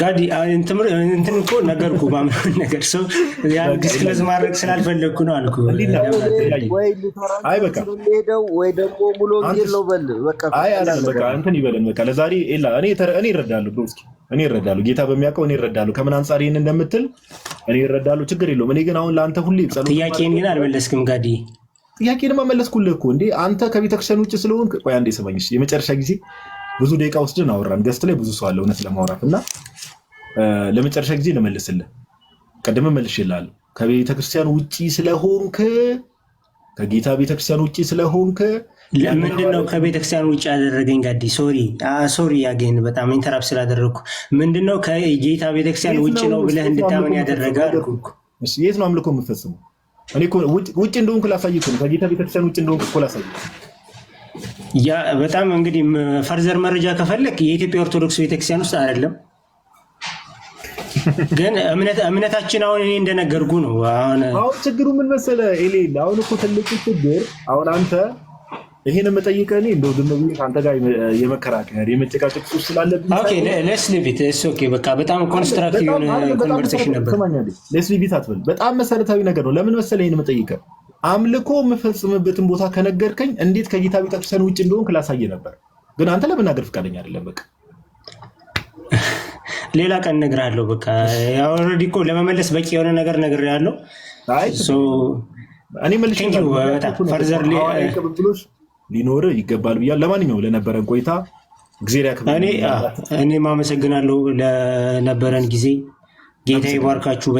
G: ጋዲ እንትን እኮ ነገርኩ ማምነውን ነገር ሰው ዲስክሎዝ ማድረግ ስላልፈለግኩ ነው አልኩ።
D: ወይ ደግሞ ሙሉ ነው በል
C: በቃ እንትን ይበለን። በቃ ለዛሬ እኔ እረዳለሁ ብሮ፣ እስኪ እኔ እረዳለሁ፣ ጌታ በሚያውቀው እኔ እረዳለሁ። ከምን አንጻር ይህን እንደምትል እኔ እረዳለሁ፣ ችግር የለውም። እኔ ግን አሁን ለአንተ ሁሌ
G: ጥያቄን ግን አልመለስክም ጋዲ።
C: ጥያቄንማ መለስኩልህ እኮ እንዴ። አንተ ከቤተክርስቲያን ውጭ ስለሆንክ ቆይ አንዴ ስማኝ። የመጨረሻ ጊዜ ብዙ ደቂቃ ወስደን አወራን። ገስት ላይ ብዙ ሰው አለ እውነት ለማውራት እና ለመጨረሻ ጊዜ ልመልስልህ። ቀደም መልሼልሃለሁ። ከቤተክርስቲያን ውጪ ስለሆንክ ከጌታ ቤተክርስቲያን ውጪ ስለሆንክ
G: ምንድነው ከቤተክርስቲያን ውጪ ያደረገኝ? ጋዲ ሶሪ ያገኝ በጣም ኢንተራፕት ስላደረግኩ። ምንድነው ከጌታ ቤተክርስቲያን ውጪ ነው ብለህ እንድታመን ያደረገ አልኩ።
C: የት ነው አምልኮ የምፈጽመው? እኔ እኮ ውጪ እንደሆንኩ ላሳይህ ነው። ከጌታ ቤተክርስቲያን ውጪ እንደሆንኩ እኮ ላሳይህ።
G: ያ በጣም እንግዲህ ፈርዘር መረጃ ከፈለክ የኢትዮጵያ ኦርቶዶክስ ቤተክርስቲያን ውስጥ አይደለም። ግን እምነታችን አሁን እኔ እንደነገርኩ ነው። አሁን
C: ችግሩ ምን መሰለህ ኤሌል፣ አሁን እኮ ትልቁ ችግር አሁን አንተ ይሄን የምጠይቀህ እኔ እንደው ዝም ብዬ ከአንተ ጋር የመከራከር የመጨቃጨቅ ሱስ ስላለብኝ
G: ሌትስ ሊቭ ኢት ኢትስ ኦኬ። በቃ በጣም ኮንስትራክቲቭ የሆነ ኮንቨርሴሽን ነበር።
C: ሌትስ ሊቭ ኢት አትበል። በጣም መሰረታዊ ነገር ነው። ለምን መሰለህ ይሄን የምጠይቀህ? አምልኮ የምፈጽምበትን ቦታ ከነገርከኝ እንዴት ከጌታ ቤተክርስቲያን ውጭ እንደሆንክ ላሳየህ ነበር። ግን አንተ ለመናገር ፈቃደኛ አይደለም። በቃ
G: ሌላ ቀን እነግርሃለሁ። በቃ ኦልሬዲ እኮ ለመመለስ በቂ የሆነ ነገር ነግሬሃለሁ። እኔ መልሼ ፈርዘር
C: ሊኖርህ ይገባል ብያለሁ። ለማንኛውም ለነበረን ቆይታ እግዚአብሔር ያክብር።
G: እኔም አመሰግናለሁ ለነበረን ጊዜ። ጌታ ይባርካችሁ።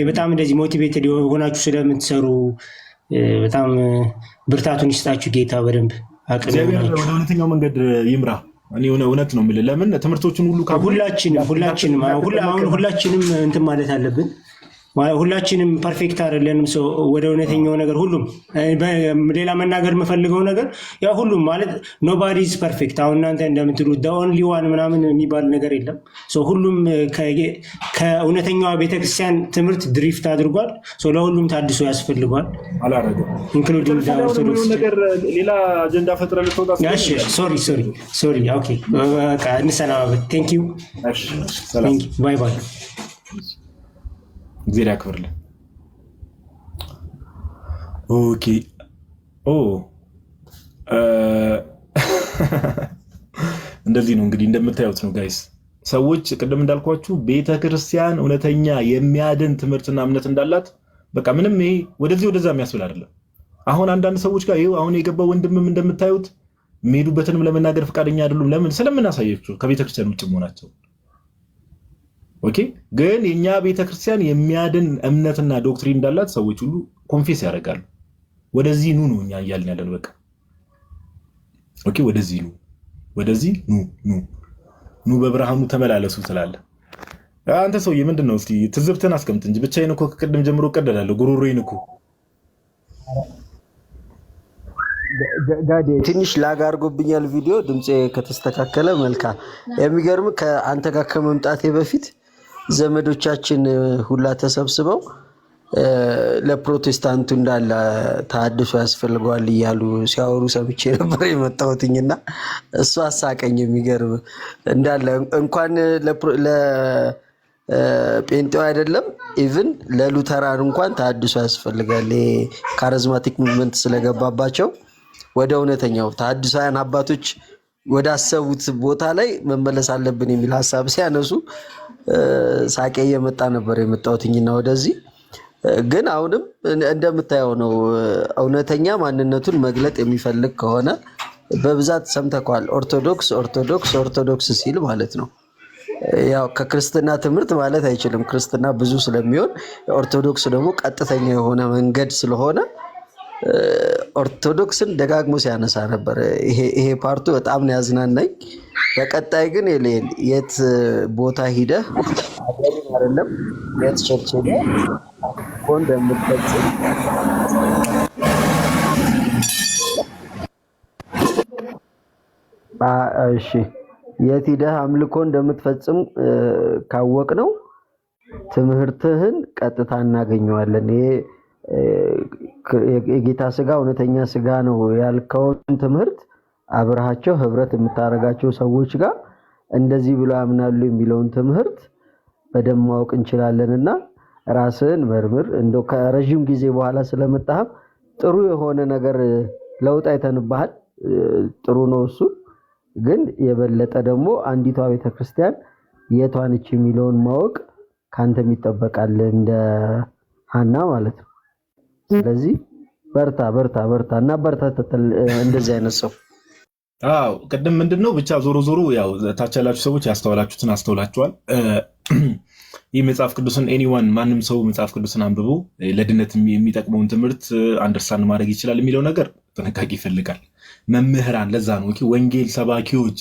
G: በጣም እንደዚህ ሞቲቬትድ የሆናችሁ ስለምትሰሩ በጣም ብርታቱን ይስጣችሁ ጌታ። በደንብ አቅም
C: ወደ እውነተኛው መንገድ ይምራ። እኔ እውነት ነው የምልህ። ለምን ትምህርቶችን ሁሉ ሁላችንም እንትን ማለት አለብን። ሁላችንም ፐርፌክት አይደለንም። ወደ እውነተኛው ነገር ሁሉም ሌላ መናገር የምፈልገው ነገር ያው ሁሉም ማለት ኖባዲ ኢዝ ፐርፌክት። አሁን እናንተ እንደምትሉት ኦንሊ ዋን ምናምን የሚባል ነገር የለም። ሁሉም ከእውነተኛዋ ቤተክርስቲያን ትምህርት ድሪፍት አድርጓል። ለሁሉም ታድሶ ያስፈልጓል። ኢንክሉዲንግ ኦርቶዶክስ ነገር ሌላ አጀንዳ ፈጥረህ ልትወጣ
G: ሶሪ ኦኬ በቃ እንሰናበት። ቴንክ ዩ ባይ ባይ።
C: እግዚአብሔር ያክብርልን። ኦኬ እንደዚህ ነው እንግዲህ እንደምታዩት ነው ጋይስ። ሰዎች ቅድም እንዳልኳችሁ ቤተክርስቲያን እውነተኛ የሚያድን ትምህርትና እምነት እንዳላት በቃ ምንም ይሄ ወደዚህ ወደዛ የሚያስብል አይደለም። አሁን አንዳንድ ሰዎች ጋር ይኸው አሁን የገባው ወንድምም እንደምታዩት የሚሄዱበትንም ለመናገር ፈቃደኛ አይደሉም። ለምን? ስለምናሳያችሁ ከቤተክርስቲያን ውጭ መሆናቸው። ኦኬ ግን የኛ ቤተክርስቲያን የሚያድን እምነትና ዶክትሪን እንዳላት ሰዎች ሁሉ ኮንፌስ ያደርጋሉ። ወደዚህ ኑ ነው እኛ እያልን ያለን። በቃ ኦኬ ወደዚህ ኑ በብርሃኑ ተመላለሱ ትላለህ። አንተ ሰውዬ ምንድን ነው? እስኪ ትዝብትን አስቀምጥ እንጂ ብቻዬን እኮ ከቅድም ጀምሮ እቀደላለሁ። ጉሮሮዬን እኮ
D: ጋዴ ትንሽ ላግ አድርጎብኛል ቪዲዮ። ድምፄ ከተስተካከለ መልካም። የሚገርም ከአንተ ጋር ከመምጣቴ በፊት ዘመዶቻችን ሁላ ተሰብስበው ለፕሮቴስታንቱ እንዳለ ተሐድሶ ያስፈልገዋል እያሉ ሲያወሩ ሰምቼ ነበር የመጣሁትኝና እሱ አሳቀኝ። የሚገርም እንዳለ እንኳን ለጴንጤው አይደለም ኢቭን ለሉተራን እንኳን ተሐድሶ ያስፈልጋል። ካሪዝማቲክ ሙቭመንት ስለገባባቸው ወደ እውነተኛው ተሐድሳውያን አባቶች ወደ አሰቡት ቦታ ላይ መመለስ አለብን የሚል ሀሳብ ሲያነሱ ሳቄ እየመጣ ነበር የመጣሁትኝና ወደዚህ ግን አሁንም እንደምታየው ነው። እውነተኛ ማንነቱን መግለጥ የሚፈልግ ከሆነ በብዛት ሰምተኳል። ኦርቶዶክስ ኦርቶዶክስ ኦርቶዶክስ ሲል ማለት ነው። ያው ከክርስትና ትምህርት ማለት አይችልም፣ ክርስትና ብዙ ስለሚሆን ኦርቶዶክስ ደግሞ ቀጥተኛ የሆነ መንገድ ስለሆነ ኦርቶዶክስን ደጋግሞ ሲያነሳ ነበር። ይሄ ፓርቱ በጣም ነው ያዝናናኝ። በቀጣይ ግን የት ቦታ ሂደህ አይደለም የት ቸርች ሄደህ እንደምትፈጽም እሺ የት ሂደህ አምልኮ እንደምትፈጽም ካወቅ ነው ትምህርትህን ቀጥታ እናገኘዋለን። ይሄ የጌታ ስጋ እውነተኛ ስጋ ነው ያልከውን ትምህርት አብረሃቸው ህብረት የምታረጋቸው ሰዎች ጋር እንደዚህ ብለው ያምናሉ የሚለውን ትምህርት በደንብ ማወቅ እንችላለንና ራስህን መርምር። እንደው ከረጅም ጊዜ በኋላ ስለመጣህ ጥሩ የሆነ ነገር ለውጥ አይተንብሃል። ጥሩ ነው እሱ። ግን የበለጠ ደግሞ አንዲቷ ቤተክርስቲያን የቷ ነች የሚለውን ማወቅ ካንተም ይጠበቃል እንደ ሐና ማለት ነው። ስለዚህ በርታ በርታ በርታ እና በርታ እንደዚህ አይነት ሰው
C: ቅድም ምንድነው ብቻ ዞሮ ዞሮ ያው ታች ያላችሁ ሰዎች ያስተዋላችሁትን አስተውላችኋል። ይህ መጽሐፍ ቅዱስን ኤኒዋን ማንም ሰው መጽሐፍ ቅዱስን አንብቦ ለድነት የሚጠቅመውን ትምህርት አንደርስታንድ ማድረግ ይችላል የሚለው ነገር ጥንቃቄ ይፈልጋል። መምህራን ለዛ ነው ወንጌል ሰባኪዎች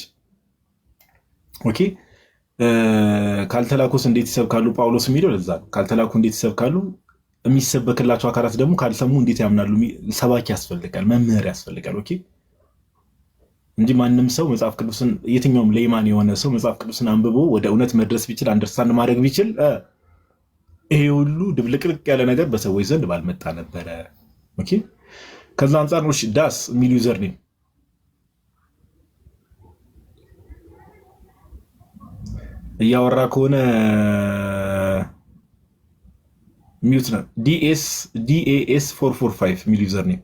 C: ካልተላኩስ እንዴት ይሰብካሉ? ጳውሎስ የሚለው ለዛ ነው። ካልተላኩ እንዴት ይሰብካሉ? የሚሰበክላቸው አካላት ደግሞ ካልሰሙ እንዴት ያምናሉ? ሰባኪ ያስፈልጋል፣ መምህር ያስፈልጋል። እንጂ ማንም ሰው መጽሐፍ ቅዱስን የትኛውም ሌማን የሆነ ሰው መጽሐፍ ቅዱስን አንብቦ ወደ እውነት መድረስ ቢችል አንደርስታንድ ማድረግ ቢችል ይሄ ሁሉ ድብልቅልቅ ያለ ነገር በሰዎች ዘንድ ባልመጣ ነበረ። ከዛ አንጻር ነው ዳስ የሚል ዩዘር ኔም እያወራ ከሆነ ሚዩት ነው። ዲኤስ 445 የሚል ዩዘር ኔም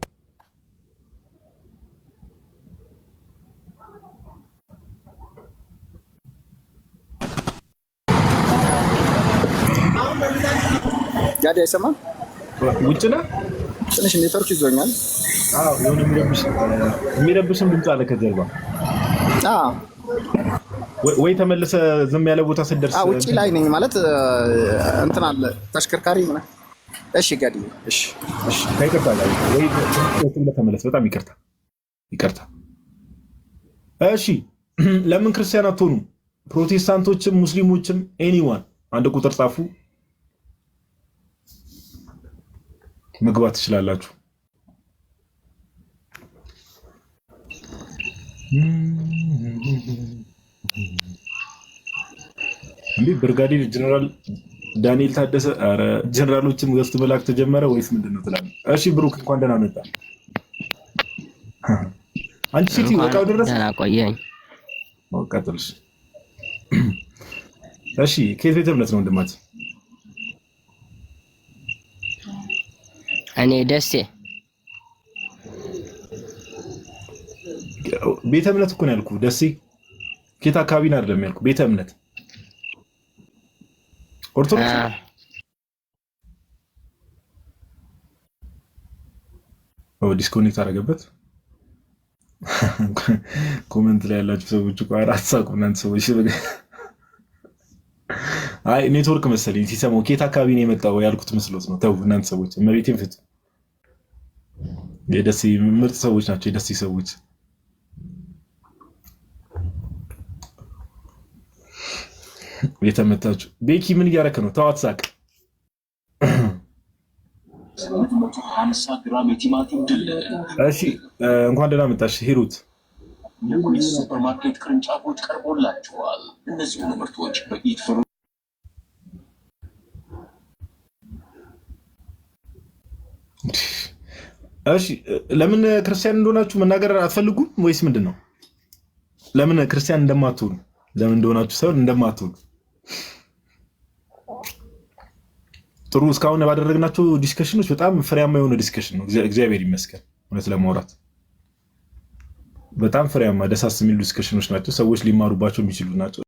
H: ጋዲ አይሰማም።
C: ውጭ ነህ?
H: ትንሽ ኔትወርክ ይዞኛል።
C: የሆነ የሚረብሽም ድምፅ አለ ከጀርባ። ወይ ተመልሰ ዝም ያለ ቦታ ስትደርስ
H: ውጭ ላይ ነኝ ማለት እንትን አለ ተሽከርካሪ ምናምን። እሺ ጋዲ፣ እሺ
C: ይቅርታ ወይ ተመለስ። በጣም ይቅርታ። እሺ ለምን ክርስቲያን አትሆኑም? ፕሮቴስታንቶችም ሙስሊሞችም ኤኒዋን አንድ ቁጥር ጻፉ፣ መግባት ትችላላችሁ። እንዴ ብርጋዴር ጀነራል ዳንኤል ታደሰ፣ አረ ጀነራሎችም ገስት መላክ ተጀመረ ወይስ ምንድነው ትላለህ? እሺ ብሩክ እንኳን ደህና መጣ። አንቺ ሲቲ ወጣው ድረስ
I: ደህና ቆየኝ።
C: ቀጥልሽ። እሺ ከየት ቤተ እምነት ነው ወንድማት?
I: እኔ ደሴ
C: ቤተ እምነት እኮ ነው ያልኩህ። ደሴ ከየት አካባቢ ነው አይደለም ያልኩህ። ቤተ እምነት ኦርቶዶክስ ዲስኮኔክት አደረገበት። ኮሜንት ላይ ያላችሁ ሰዎች እኮ አትሳቁ እናንተ ሰዎች። አይ ኔትወርክ መሰለኝ ሲሰማው ከየት አካባቢ ነው የመጣው ያልኩት መስሎት ነው። ተው እናንተ ሰዎች እመቤቴን ፍቱ። የደሴ ምርጥ ሰዎች ናቸው የደሴ ሰዎች። የተመታችሁ ቤኪ ምን እያደረክ ነው? ተዋት ሳቅ። እሺ እንኳን ደህና መጣሽ ሂሩት።
J: ሱፐርማርኬት ቅርንጫፎች ቀርቦላቸዋል። እነዚህ ምርቶች በኢት
C: እሺ ለምን ክርስቲያን እንደሆናችሁ መናገር አትፈልጉም ወይስ ምንድን ነው? ለምን ክርስቲያን እንደማትሆኑ ለምን እንደሆናችሁ ሳይሆን እንደማትሆኑ። ጥሩ እስካሁን ባደረግናቸው ዲስከሽኖች በጣም ፍሬያማ የሆነ ዲስከሽን ነው። እግዚአብሔር ይመስገን። እውነት ለማውራት በጣም ፍሬያማ ደሳስ የሚሉ ዲስከሽኖች ናቸው። ሰዎች ሊማሩባቸው የሚችሉ ናቸው።